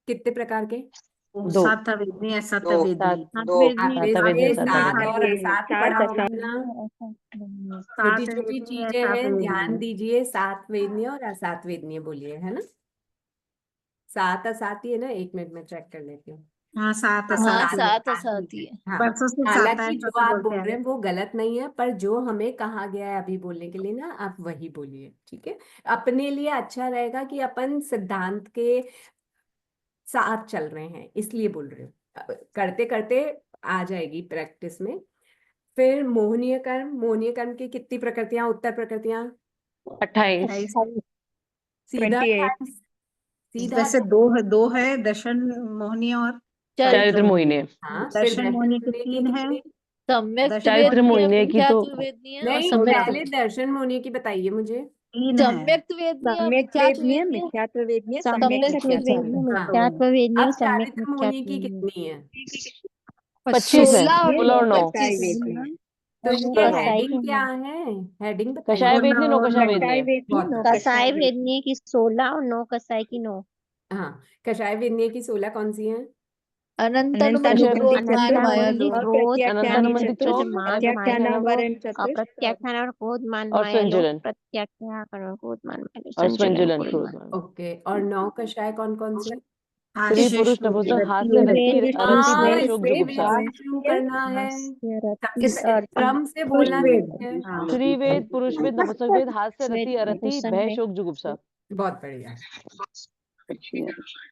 [SPEAKER 1] कितने प्रकार के?
[SPEAKER 8] 7 वेदनीय, 7 वेदनीय।
[SPEAKER 1] आपने
[SPEAKER 6] सात
[SPEAKER 1] सात
[SPEAKER 6] वेदनीय,
[SPEAKER 1] और असात पढ़ा होगा ना। छोटी
[SPEAKER 8] 7
[SPEAKER 1] छोटी
[SPEAKER 8] वेदनीय,
[SPEAKER 1] चीजें
[SPEAKER 8] 7
[SPEAKER 1] हैं, ध्यान
[SPEAKER 8] वेदनीय।
[SPEAKER 1] दीजिए। 7 वेदनीय और असात वेदनीय बोलिए, है ना। 7 असात ही है ना, 1 मिनट में चेक कर लेती हूँ।
[SPEAKER 8] हाँ, 7
[SPEAKER 1] हाँ,
[SPEAKER 8] 7
[SPEAKER 1] आती है। हाँ,
[SPEAKER 8] बरसों से 7
[SPEAKER 1] हालांकि
[SPEAKER 8] ऐसा
[SPEAKER 1] जो
[SPEAKER 8] तो
[SPEAKER 1] आप
[SPEAKER 8] बोलते
[SPEAKER 1] बोल रहे
[SPEAKER 8] हैं।
[SPEAKER 1] हैं वो गलत नहीं है, पर जो हमें कहा गया है अभी बोलने के लिए ना, आप वही बोलिए, ठीक है। अपने लिए अच्छा रहेगा कि अपन सिद्धांत के साथ चल रहे हैं, इसलिए बोल रहे हो। करते करते आ जाएगी प्रैक्टिस में। फिर मोहनीय कर्म। मोहनीय कर्म की कितनी प्रकृतियां, उत्तर प्रकृतियां?
[SPEAKER 6] 28
[SPEAKER 1] सीधा
[SPEAKER 9] 28
[SPEAKER 1] सीधा
[SPEAKER 8] वैसे 2 है, दर्शन मोहिनी और
[SPEAKER 6] चारित्र मोहिनी।
[SPEAKER 1] हाँ, फिर
[SPEAKER 8] दर्शन मोहिनी की
[SPEAKER 1] मोहिनी
[SPEAKER 8] 3 है।
[SPEAKER 9] सम्यक
[SPEAKER 6] चारित्र मोहिनी की तो
[SPEAKER 1] नहीं, पहले दर्शन मोहिनी की बताइए मुझे।
[SPEAKER 8] 3 है।
[SPEAKER 9] सम्यक वेदनीय, मिथ्यात्व वेदनीय, सम्यक
[SPEAKER 5] सम्यक वेदनीय,
[SPEAKER 1] हाँ।
[SPEAKER 5] मिथ्यात्व वेदनीय,
[SPEAKER 1] अब
[SPEAKER 5] सम्यक
[SPEAKER 1] चारित्र मोहिनी की
[SPEAKER 5] मिथ्यात्व
[SPEAKER 1] कितनी है?
[SPEAKER 6] 25 है, 16 और 9।
[SPEAKER 1] तो इनके
[SPEAKER 5] कसाई
[SPEAKER 1] हेडिंग क्या है? हेडिंग
[SPEAKER 6] कषाय
[SPEAKER 1] बताइए।
[SPEAKER 6] वेदनी नो कषाय वेदनी।
[SPEAKER 1] बहुत
[SPEAKER 5] कसाई वेदनीय की 16 और 9 कसाई की 9।
[SPEAKER 1] हाँ, कषाय विनय की 16 कौन सी हैं?
[SPEAKER 6] कषाय
[SPEAKER 5] अनंतानुबंधी, क्रोध,
[SPEAKER 6] अनंतानुबंधी
[SPEAKER 5] चतुर्थ,
[SPEAKER 6] चौक,
[SPEAKER 5] मान, माया, अप्रत्याख्यान और क्रोध, मान,
[SPEAKER 6] और
[SPEAKER 5] माया, लोभ,
[SPEAKER 6] संजुलन।
[SPEAKER 5] प्रत्याख्यान और क्रोध, मान, माया,
[SPEAKER 6] और
[SPEAKER 5] संजुलन,
[SPEAKER 6] संजुलन
[SPEAKER 5] क्रोध,
[SPEAKER 6] क्रोध
[SPEAKER 5] मान।
[SPEAKER 6] मान।
[SPEAKER 1] ओके, और 9 कषाय कौन कौन से?
[SPEAKER 6] स्त्री
[SPEAKER 8] हास्य
[SPEAKER 6] पुरुष
[SPEAKER 8] शोक
[SPEAKER 6] नपुंसक
[SPEAKER 8] रति
[SPEAKER 6] हास्य रति
[SPEAKER 5] वेद
[SPEAKER 6] अरति
[SPEAKER 1] हाँ,
[SPEAKER 6] भय शोक
[SPEAKER 1] इससे
[SPEAKER 6] जुगुप्सा।
[SPEAKER 1] से शुरू करना है,
[SPEAKER 5] हास्य रति
[SPEAKER 8] किस
[SPEAKER 1] क्रम से
[SPEAKER 8] पुरुष
[SPEAKER 1] बोलना
[SPEAKER 8] वेद
[SPEAKER 1] नहीं है।
[SPEAKER 8] हाँ
[SPEAKER 6] स्त्री वेद पुरुष वेद नपुंसक वेद हास्य रति अरति
[SPEAKER 5] नपुंसक
[SPEAKER 6] भय
[SPEAKER 5] वेद।
[SPEAKER 6] शोक जुगुप्सा।
[SPEAKER 1] बहुत बढ़िया।
[SPEAKER 2] अच्छा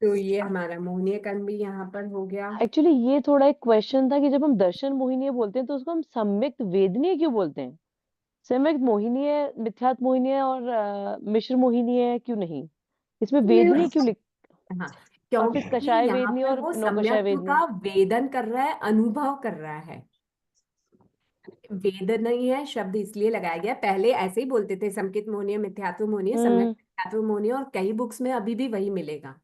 [SPEAKER 1] तो ये हमारा मोहनीय कर्म भी यहाँ पर हो गया।
[SPEAKER 6] एक्चुअली ये थोड़ा एक क्वेश्चन था कि जब हम दर्शन मोहिनीय बोलते हैं तो उसको हम सम्यक्त वेदनीय क्यों बोलते हैं? सम्यक्त मोहिनीय, मिथ्यात्व मोहिनीय और मिश्र मोहिनीय क्यों नहीं? इसमें वेदनीय क्यों लिख
[SPEAKER 1] हाँ,
[SPEAKER 6] और फिर
[SPEAKER 1] क्योंकि
[SPEAKER 6] कषाय
[SPEAKER 1] यहाँ
[SPEAKER 6] वेदनीय
[SPEAKER 1] पर
[SPEAKER 6] और
[SPEAKER 1] वो
[SPEAKER 6] नौकषाय
[SPEAKER 1] सम्यक्त्व
[SPEAKER 6] वेदनीय।
[SPEAKER 1] का वेदन कर रहा है, अनुभव कर रहा है। वेद नहीं है शब्द इसलिए लगाया गया, पहले ऐसे ही बोलते थे, संकित मोहनीय, मिथ्यात्व मोहनीय, सम्यक मिथ्यात्व मोहनीय, और कई बुक्स में अभी भी वही मिलेगा।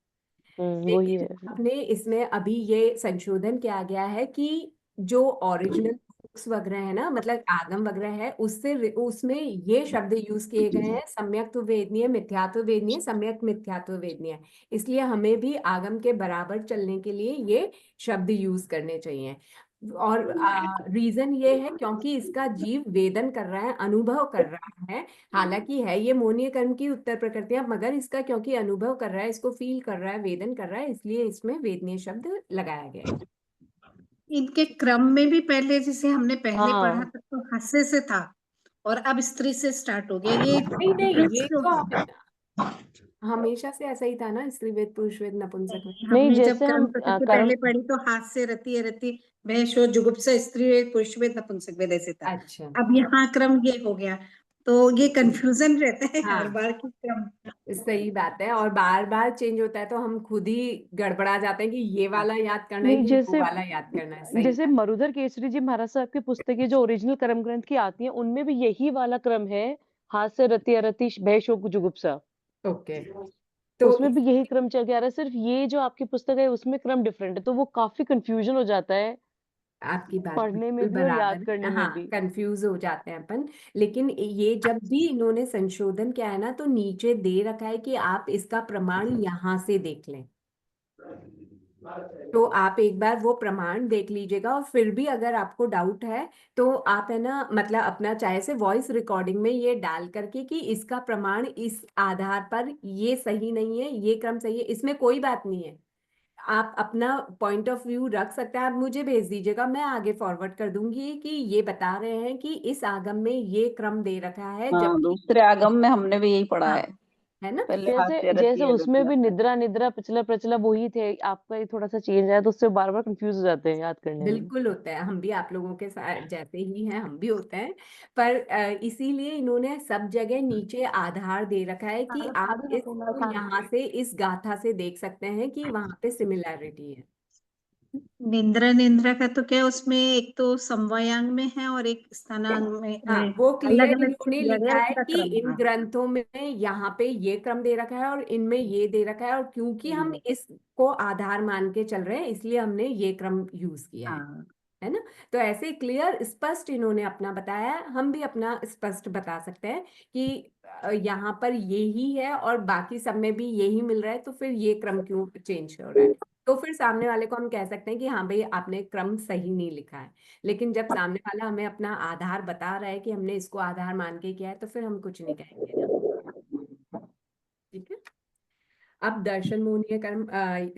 [SPEAKER 6] वही
[SPEAKER 1] लेकिन
[SPEAKER 6] है।
[SPEAKER 1] अपने इसमें अभी ये संशोधन किया गया है कि जो ओरिजिनल बुक्स वगैरह है ना, मतलब आगम वगैरह है, उससे उसमें ये शब्द यूज किए गए हैं, सम्यक्त्व वेदनीय, मिथ्यात्व वेदनीय, सम्यक मिथ्यात्व वेदनीय। इसलिए हमें भी आगम के बराबर चलने के लिए ये शब्द यूज करने चाहिए। और रीजन ये है क्योंकि इसका जीव वेदन कर रहा है, अनुभव कर रहा है। हालांकि है ये मोहनीय कर्म की उत्तर प्रकृतियां, मगर इसका क्योंकि अनुभव कर रहा है, इसको फील कर रहा है, वेदन कर रहा है, इसलिए इसमें वेदनीय शब्द लगाया गया है।
[SPEAKER 8] इनके क्रम में भी पहले जैसे हमने पहले पढ़ा
[SPEAKER 6] हाँ
[SPEAKER 8] था तो हास्य से था और अब स्त्री से स्टार्ट हो गया ये
[SPEAKER 1] नहीं नहीं,
[SPEAKER 8] difference
[SPEAKER 1] ये
[SPEAKER 8] क्यों
[SPEAKER 1] तो
[SPEAKER 8] है?
[SPEAKER 1] हमेशा से ऐसा ही था ना, स्त्री वेद, पुरुष वेद, नपुंसक वेद।
[SPEAKER 6] नहीं,
[SPEAKER 8] हमने जब
[SPEAKER 6] जैसे
[SPEAKER 8] क्रम
[SPEAKER 6] हम
[SPEAKER 8] पद्धति
[SPEAKER 6] कर्म
[SPEAKER 8] पहले पढ़ी तो हास्य रति अरति भय शोक जुगुप्सा स्त्री वेद पुरुष वेद नपुंसक वेद ऐसे था।
[SPEAKER 1] अच्छा,
[SPEAKER 8] अब यहाँ क्रम ये हो गया तो ये कंफ्यूजन रहता है हर
[SPEAKER 1] हाँ
[SPEAKER 8] बार की क्रम।
[SPEAKER 1] सही बात है, और बार बार चेंज होता है तो हम खुद ही गड़बड़ा जाते हैं कि ये वाला याद करना है
[SPEAKER 6] नहीं,
[SPEAKER 1] कि वो
[SPEAKER 6] जैसे
[SPEAKER 1] वाला याद करना है। सही
[SPEAKER 6] जैसे
[SPEAKER 1] बात।
[SPEAKER 6] मरुधर केसरी जी महाराज साहब की पुस्तकें जो ओरिजिनल कर्म ग्रंथ की आती हैं उनमें भी यही वाला क्रम है, हास्य रति अरति भय शोक जुगुप्सा।
[SPEAKER 1] ओके, तो
[SPEAKER 6] उसमें भी यही क्रम चल के आ रहा है, सिर्फ ये जो आपकी पुस्तक है उसमें क्रम डिफरेंट है, तो वो काफी कंफ्यूजन हो जाता है
[SPEAKER 1] आपकी बात
[SPEAKER 6] पढ़ने में
[SPEAKER 1] बिल्कुल
[SPEAKER 6] भी और
[SPEAKER 1] बराबर
[SPEAKER 6] याद
[SPEAKER 1] है,
[SPEAKER 6] करने में
[SPEAKER 1] हाँ
[SPEAKER 6] भी।
[SPEAKER 1] कंफ्यूज हो जाते हैं अपन। लेकिन ये जब भी इन्होंने संशोधन किया है ना, तो नीचे दे रखा है कि आप इसका प्रमाण यहाँ से देख लें। तो आप एक बार वो प्रमाण देख लीजिएगा, और फिर भी अगर आपको डाउट है तो आप है ना, मतलब अपना चाहे से वॉइस रिकॉर्डिंग में ये डाल करके कि इसका प्रमाण इस आधार पर ये सही नहीं है, ये क्रम सही है, इसमें कोई बात नहीं है। आप अपना पॉइंट ऑफ व्यू रख सकते हैं, आप मुझे भेज दीजिएगा, मैं आगे फॉरवर्ड कर दूंगी कि ये बता रहे हैं कि इस आगम में ये क्रम दे रखा है,
[SPEAKER 2] हाँ,
[SPEAKER 1] जबकि
[SPEAKER 2] दूसरे आगम में हमने भी यही पढ़ा
[SPEAKER 1] हाँ,
[SPEAKER 2] है,
[SPEAKER 1] है ना।
[SPEAKER 2] पहले
[SPEAKER 6] जैसे
[SPEAKER 2] हास्य
[SPEAKER 6] जैसे
[SPEAKER 2] रति
[SPEAKER 6] उसमें
[SPEAKER 2] अरति
[SPEAKER 6] भी
[SPEAKER 2] आता है।
[SPEAKER 6] निद्रा निद्रा पिछला प्रचला वही थे, आपका ये थोड़ा सा चेंज आया तो उससे बार बार कंफ्यूज हो जाते हैं याद करने में।
[SPEAKER 1] बिल्कुल होता है, हम भी आप लोगों के साथ जैसे ही हैं, हम भी होते हैं। पर इसीलिए इन्होंने सब जगह नीचे आधार दे रखा है कि आप इसको यहाँ से, इस गाथा से देख सकते हैं कि वहां पे सिमिलैरिटी है।
[SPEAKER 8] निंद्रा निंद्रा का तो क्या उसमें एक तो समवायांग में है और एक स्थानांग में
[SPEAKER 1] हाँ, वो
[SPEAKER 8] अलग
[SPEAKER 1] क्लियर
[SPEAKER 8] अलग से
[SPEAKER 1] इन्होंने
[SPEAKER 8] दिया गया
[SPEAKER 1] लिखा है
[SPEAKER 8] उसका
[SPEAKER 1] कि
[SPEAKER 8] क्रम।
[SPEAKER 1] इन
[SPEAKER 8] हाँ
[SPEAKER 1] ग्रंथों में यहाँ पे ये क्रम दे रखा है और इनमें ये दे रखा है, और क्योंकि हम इसको आधार मान के चल रहे हैं, इसलिए हमने ये क्रम यूज किया
[SPEAKER 8] हाँ
[SPEAKER 1] है ना। तो ऐसे क्लियर स्पष्ट इन्होंने अपना बताया है, हम भी अपना स्पष्ट बता सकते हैं कि यहाँ पर यही है और बाकी सब में भी यही मिल रहा है, तो फिर ये क्रम क्यों चेंज हो रहा है। तो फिर सामने वाले को हम कह सकते हैं कि हाँ भाई, आपने क्रम सही नहीं लिखा है। लेकिन जब सामने वाला हमें अपना आधार बता रहा है कि हमने इसको आधार मान के किया है, तो फिर हम कुछ नहीं कहेंगे ना। ठीक है। अब दर्शन मोहनीय कर्म,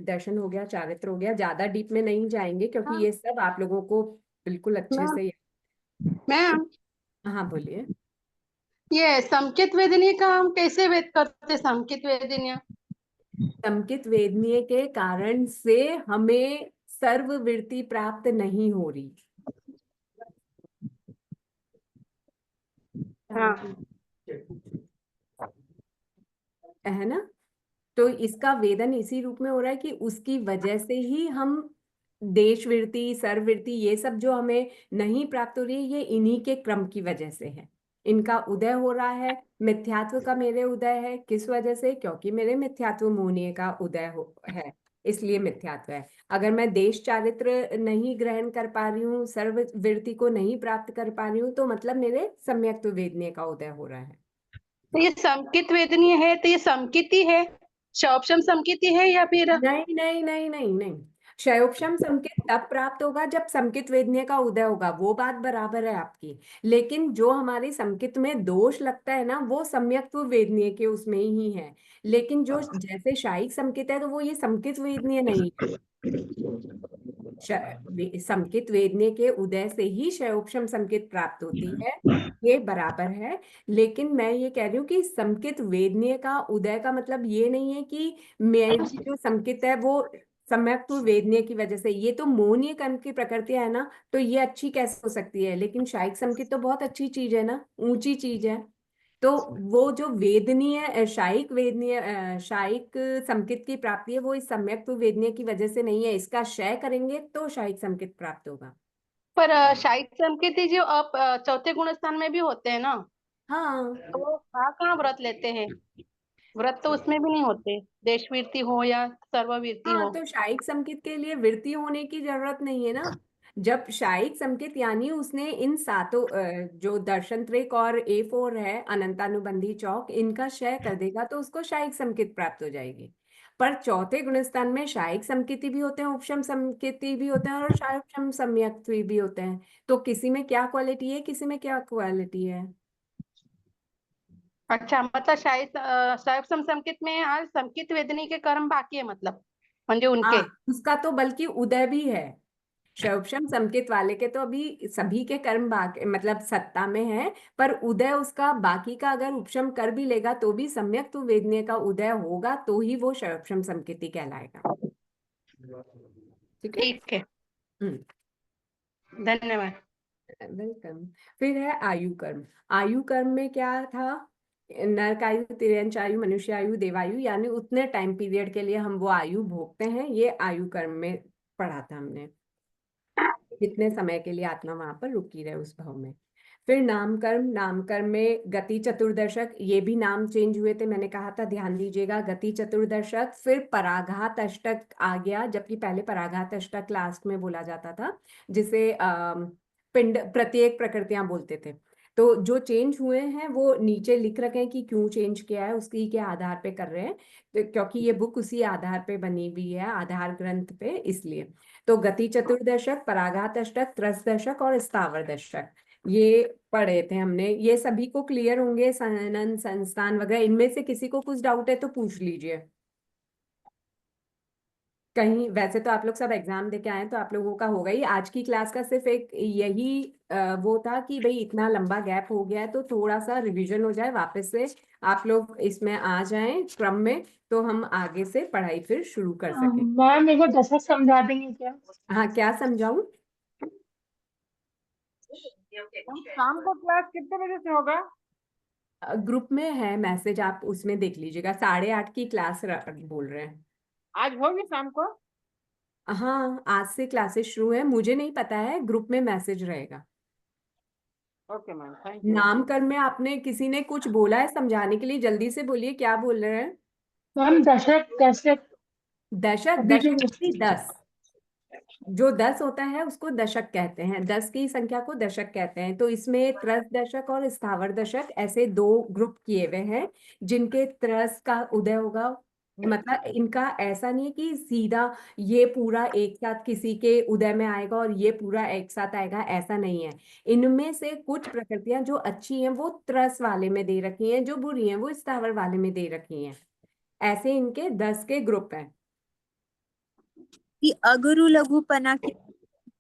[SPEAKER 1] दर्शन हो गया, चारित्र हो गया, ज्यादा डीप में नहीं जाएंगे क्योंकि ये सब आप लोगों को बिल्कुल अच्छे से।
[SPEAKER 10] मैम,
[SPEAKER 1] हाँ बोलिए।
[SPEAKER 10] ये संकेत वेदनीय का हम कैसे वेद करते? संकेत वेदनीय
[SPEAKER 1] संकित वेदनीय के कारण से हमें सर्ववृत्ति प्राप्त नहीं हो रही।
[SPEAKER 10] हाँ।
[SPEAKER 1] है ना। तो इसका वेदन इसी रूप में हो रहा है कि उसकी वजह से ही हम देशवृत्ति, सर्ववृत्ति, ये सब जो हमें नहीं प्राप्त हो रही है, ये इन्हीं के क्रम की वजह से है। इनका उदय हो रहा है। मिथ्यात्व का मेरे उदय है, किस वजह से? क्योंकि मेरे मिथ्यात्व मोहनीय का उदय है, इसलिए मिथ्यात्व है। अगर मैं देश चारित्र नहीं ग्रहण कर पा रही हूँ, सर्ववृत्ति को नहीं प्राप्त कर पा रही हूँ, तो मतलब मेरे सम्यक्त्व वेदनीय का उदय हो रहा है।
[SPEAKER 10] तो ये संकेत वेदनीय है, तो ये संकेती है, शौपशम संकेती है या फिर?
[SPEAKER 1] नहीं नहीं नहीं नहीं नहीं, क्षयोपशम संकेत तब प्राप्त होगा जब संकित वेदनीय का उदय होगा, वो बात बराबर है आपकी। लेकिन जो हमारे संकित में दोष लगता है ना, वो सम्यक्त्व वेदनीय के उसमें ही है। लेकिन जो जैसे शायिक संकित है तो वो ये संकित वेदनीय नहीं है। संकित वेदनीय के उदय से ही क्षयोपशम संकित प्राप्त होती है, ये बराबर है। लेकिन मैं ये कह रही हूँ कि संकित वेदनीय का उदय का मतलब ये नहीं है कि मेरी जो संकित है वो सम्यक्त्व वेदनीय की वजह से, ये तो मोहनीय कर्म की प्रकृति है ना, तो ये अच्छी कैसे हो सकती है। लेकिन शायिक संकित तो बहुत अच्छी चीज है ना, ऊंची चीज है। तो वो जो वेदनीय शायिक वेदनीय शायिक संकित की प्राप्ति है वो इस सम्यक्त्व वेदनीय की वजह से नहीं है। इसका क्षय करेंगे तो शायिक संकित प्राप्त होगा।
[SPEAKER 10] पर शायद संकेत जी आप चौथे गुण स्थान में भी होते हैं ना,
[SPEAKER 1] हाँ
[SPEAKER 10] तो कहाँ व्रत लेते हैं? व्रत तो उसमें भी नहीं होते, देशवीरती हो या सर्ववीरती
[SPEAKER 1] हाँ,
[SPEAKER 10] हो।
[SPEAKER 1] तो शायिक संकेत के लिए वृत्ति होने की जरूरत नहीं है ना। जब शायिक संकेत यानी उसने इन सातों जो दर्शन त्रिक और A4 है अनंतानुबंधी चौक, इनका क्षय कर देगा तो उसको शायिक संकेत प्राप्त हो जाएगी। पर चौथे गुणस्थान में शायिक संकेती भी होते हैं, उपशम संकेती भी होते हैं और शायोपशम सम्यक्त्वी भी होते हैं। तो किसी में क्या क्वालिटी है, किसी में क्या क्वालिटी है।
[SPEAKER 10] अच्छा, मतलब शायद संकेत में आज संकित वेदनी के कर्म बाकी है, मतलब म्हणजे उनके।
[SPEAKER 1] हाँ, उसका तो बल्कि उदय भी है। शवशम संकेत वाले के तो अभी सभी के कर्म बाकी, मतलब सत्ता में है, पर उदय उसका बाकी का अगर उपशम कर भी लेगा तो भी सम्यक तो वेदनीय का उदय होगा तो ही वो शवशम संकेती कहलाएगा। ठीक है।
[SPEAKER 10] ठीक है,
[SPEAKER 1] हम्म,
[SPEAKER 10] धन्यवाद।
[SPEAKER 1] वेलकम। फिर है आयु कर्म। आयु कर्म में क्या था, नरक आयु, तिर्यंच आयु, मनुष्य आयु, देवायु, यानी उतने टाइम पीरियड के लिए हम वो आयु भोगते हैं, ये आयु कर्म में पढ़ा था हमने। जितने समय के लिए आत्मा वहां पर रुकी रहे उस भाव में। फिर नामकर्म। नामकर्म में गति चतुर्दशक, ये भी नाम चेंज हुए थे, मैंने कहा था ध्यान दीजिएगा। गति चतुर्दशक, फिर पराघात अष्टक आ गया, जबकि पहले पराघात अष्टक लास्ट में बोला जाता था, जिसे पिंड प्रत्येक प्रकृतियां बोलते थे। तो जो चेंज हुए हैं वो नीचे लिख रखे हैं कि क्यों चेंज किया है, उसकी के आधार पे कर रहे हैं। तो क्योंकि ये बुक उसी आधार पे बनी हुई है, आधार ग्रंथ पे, इसलिए। तो गति चतुर्दशक, पराघात अष्टक, त्रस दशक और स्थावर दशक, ये पढ़े थे हमने। ये सभी को क्लियर होंगे, संनन संस्थान वगैरह। इनमें से किसी को कुछ डाउट है तो पूछ लीजिए। कहीं वैसे तो आप लोग सब एग्जाम दे के आए तो आप लोगों का होगा ही। आज की क्लास का सिर्फ एक यही वो था कि भाई इतना लंबा गैप हो गया है तो थोड़ा सा रिवीजन हो जाए, वापस से आप लोग इसमें आ जाएं क्रम में, तो हम आगे से पढ़ाई फिर शुरू कर सकें।
[SPEAKER 10] मैम मेरे को दशक समझा देंगे क्या?
[SPEAKER 1] हाँ, क्या समझाऊं।
[SPEAKER 10] शाम को क्लास कितने बजे से होगा?
[SPEAKER 1] ग्रुप में है मैसेज, आप उसमें देख लीजिएगा। 8:30 की क्लास बोल रहे हैं।
[SPEAKER 10] आज होगी शाम को?
[SPEAKER 1] हाँ, आज से क्लासेस शुरू है, मुझे नहीं पता है, ग्रुप में मैसेज रहेगा।
[SPEAKER 10] Okay ma'am, thank you.
[SPEAKER 1] नामकरण में आपने किसी ने कुछ बोला है समझाने के लिए, जल्दी से बोलिए क्या बोल रहे हैं।
[SPEAKER 10] मैम दशक दशक
[SPEAKER 1] दशक,
[SPEAKER 10] अभी जो
[SPEAKER 1] दशक की 10, जो 10 होता है उसको दशक कहते हैं, 10 की संख्या को दशक कहते हैं। तो इसमें त्रस दशक और स्थावर दशक ऐसे दो ग्रुप किए हुए हैं, जिनके त्रस का उदय होगा। मतलब इनका ऐसा नहीं है कि सीधा ये पूरा एक साथ किसी के उदय में आएगा और ये पूरा एक साथ आएगा, ऐसा नहीं है। इनमें से कुछ प्रकृतियां जो अच्छी हैं वो त्रस वाले में दे रखी हैं, जो बुरी हैं वो स्थावर वाले में दे रखी हैं। ऐसे इनके 10 के ग्रुप हैं।
[SPEAKER 9] कि अगुरु लघुपना की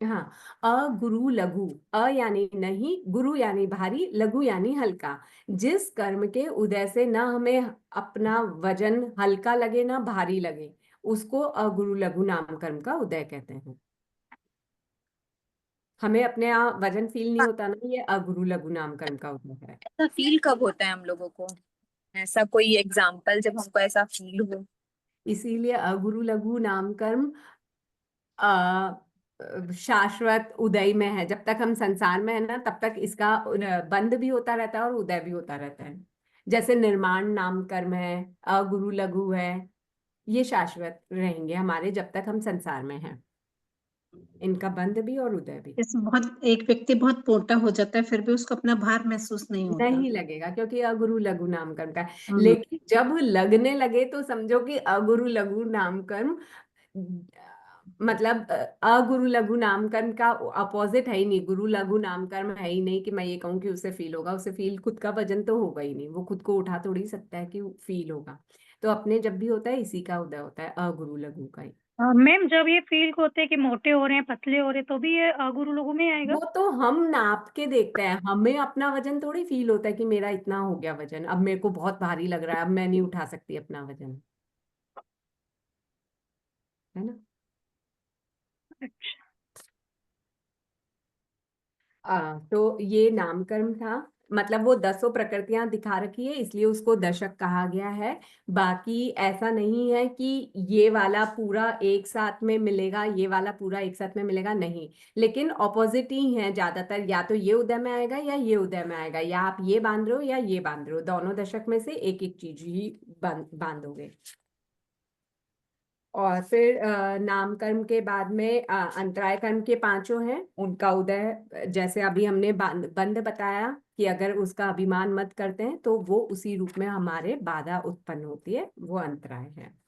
[SPEAKER 1] हाँ, अगुरु लघु, अ यानी नहीं, गुरु यानी भारी, लघु यानी हल्का। जिस कर्म के उदय से ना हमें अपना वजन हल्का लगे ना भारी लगे, उसको अगुरु लघु नाम कर्म का उदय कहते हैं। हमें अपने यहाँ वजन फील नहीं होता ना, ये अगुरु लघु नाम कर्म का उदय है।
[SPEAKER 9] ऐसा फील कब होता है हम लोगों को? ऐसा कोई एग्जाम्पल जब हमको ऐसा फील हो?
[SPEAKER 1] इसीलिए अगुरु लघु नाम कर्म शाश्वत उदय में है। जब तक हम संसार में है ना, तब तक इसका बंध भी होता रहता है और उदय भी होता रहता है। जैसे निर्माण नाम कर्म है, अगुरु लघु है, ये शाश्वत रहेंगे हमारे जब तक हम संसार में हैं। इनका बंध भी और उदय भी।
[SPEAKER 8] जैसे बहुत एक व्यक्ति बहुत मोटा हो जाता है फिर भी उसको अपना भार महसूस नहीं होता।
[SPEAKER 1] नहीं लगेगा क्योंकि अगुरु लघु नाम कर्म का है।
[SPEAKER 8] हम्म।
[SPEAKER 1] लेकिन जब लगने लगे तो समझो कि अगुरु लघु नाम कर्म मतलब अगुरु लघु नाम कर्म का अपोजिट है ही नहीं, गुरु लघु नाम कर्म है ही नहीं कि मैं ये कहूँ कि उसे फील होगा। उसे फील, खुद का वजन तो होगा ही नहीं, वो खुद को उठा थोड़ी सकता है कि फील होगा। तो अपने जब भी होता है इसी का उदय होता है, अगुरु लघु का ही।
[SPEAKER 11] मैम जब ये फील होते हैं कि मोटे हो रहे हैं, पतले हो रहे हैं, तो भी ये गुरु लोगों में आएगा?
[SPEAKER 1] वो तो हम नाप के देखते हैं, हमें अपना वजन थोड़ी फील होता है कि मेरा इतना हो गया वजन, अब मेरे को बहुत भारी लग रहा है, अब मैं नहीं उठा सकती अपना वजन, है ना।
[SPEAKER 11] अच्छा।
[SPEAKER 1] तो ये नामकर्म था, मतलब वो 10 प्रकृतियां दिखा रखी है इसलिए उसको दशक कहा गया है। बाकी ऐसा नहीं है कि ये वाला पूरा एक साथ में मिलेगा, ये वाला पूरा एक साथ में मिलेगा, नहीं। लेकिन ऑपोजिट ही है ज्यादातर, या तो ये उदय में आएगा या ये उदय में आएगा, या आप ये बांध रहे हो या ये बांध रहे हो, दोनों दशक में से एक एक चीज ही बांधोगे। और फिर नाम कर्म के बाद में अंतराय कर्म के 5 हैं, उनका उदय जैसे अभी हमने बंध बताया कि अगर उसका अभिमान मत करते हैं तो वो उसी रूप में हमारे बाधा उत्पन्न होती है, वो अंतराय है।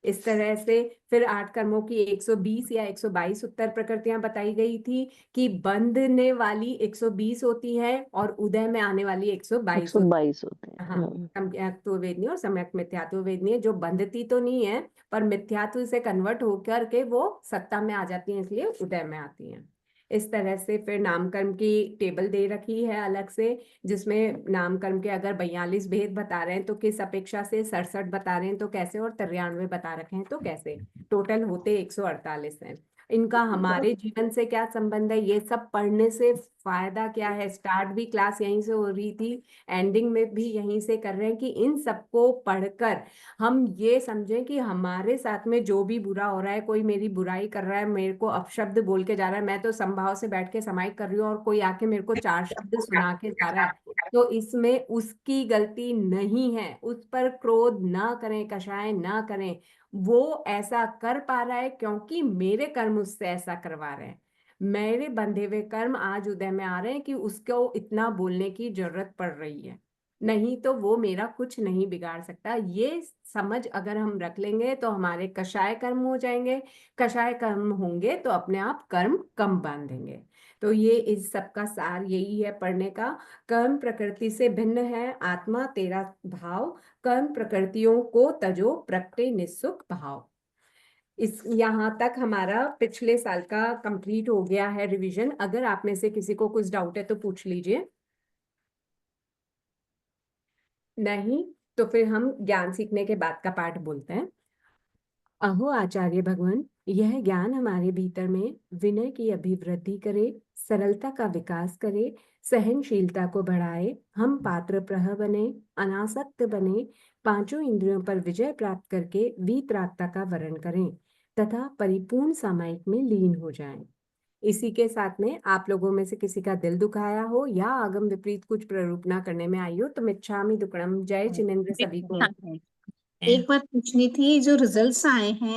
[SPEAKER 1] इस तरह से फिर 8 कर्मों की 120 या 122 उत्तर प्रकृतियां बताई गई थी कि बंधने वाली 120 होती है और उदय में आने वाली 122 होती
[SPEAKER 6] 122 होते हैं।
[SPEAKER 1] हाँ, सम्यक्त्व वेदनीय और सम्यक मिथ्यात्व वेदनीय, जो बंधती तो नहीं है पर मिथ्यात्व से कन्वर्ट होकर के वो सत्ता में आ जाती हैं, इसलिए उदय में आती हैं। इस तरह से फिर नामकर्म की टेबल दे रखी है अलग से, जिसमें नामकर्म के अगर 42 भेद बता रहे हैं तो किस अपेक्षा से, 67 बता रहे हैं तो कैसे, और 93 बता रखे हैं तो कैसे, टोटल होते 148 हैं। इनका हमारे जीवन से क्या संबंध है, ये सब पढ़ने से फायदा क्या है। स्टार्ट भी क्लास यहीं से हो रही थी, एंडिंग में भी यहीं से कर रहे हैं कि इन सबको पढ़कर हम ये समझें कि हमारे साथ में जो भी बुरा हो रहा है, कोई मेरी बुराई कर रहा है, मेरे को अपशब्द बोल के जा रहा है, मैं तो समभाव से बैठ के समाई कर रही हूँ और कोई आके मेरे को 4 शब्द सुना के जा रहा है, तो इसमें उसकी गलती नहीं है, उस पर क्रोध ना करें, कषाय ना करें। वो ऐसा कर पा रहा है क्योंकि मेरे कर्म उससे ऐसा करवा रहे हैं, मेरे बंधे हुए कर्म आज उदय में आ रहे हैं कि उसको इतना बोलने की जरूरत पड़ रही है, नहीं तो वो मेरा कुछ नहीं बिगाड़ सकता। ये समझ अगर हम रख लेंगे तो हमारे कषाय कर्म हो जाएंगे, कषाय कर्म होंगे तो अपने आप कर्म कम बांधेंगे। तो ये इस सब का सार यही है पढ़ने का। कर्म प्रकृति से भिन्न है, आत्मा तेरा भाव, कर्म प्रकृतियों को तजो, प्रकटे निस्सुख भाव। इस यहाँ तक हमारा पिछले साल का कंप्लीट हो गया है रिवीजन। अगर आप में से किसी को कुछ डाउट है तो पूछ लीजिए, नहीं तो फिर हम ज्ञान सीखने के बाद का पाठ बोलते हैं। अहो आचार्य भगवान, यह ज्ञान हमारे भीतर में विनय की अभिवृद्धि करे, सरलता का विकास करे, सहनशीलता को बढ़ाए, हम पात्र प्रह बने, अनासक्त बने, 5 इंद्रियों पर विजय प्राप्त करके वीतरागता का वरण करें तथा परिपूर्ण सामायिक में लीन हो जाएं। इसी के साथ में आप लोगों में से किसी का दिल दुखाया हो या आगम विपरीत कुछ प्ररूपना करने में आई हो तो मिच्छामि दुक्कडम। जय जिनेन्द्र सभी को।
[SPEAKER 8] एक बात पूछनी थी, जो रिजल्ट्स आए हैं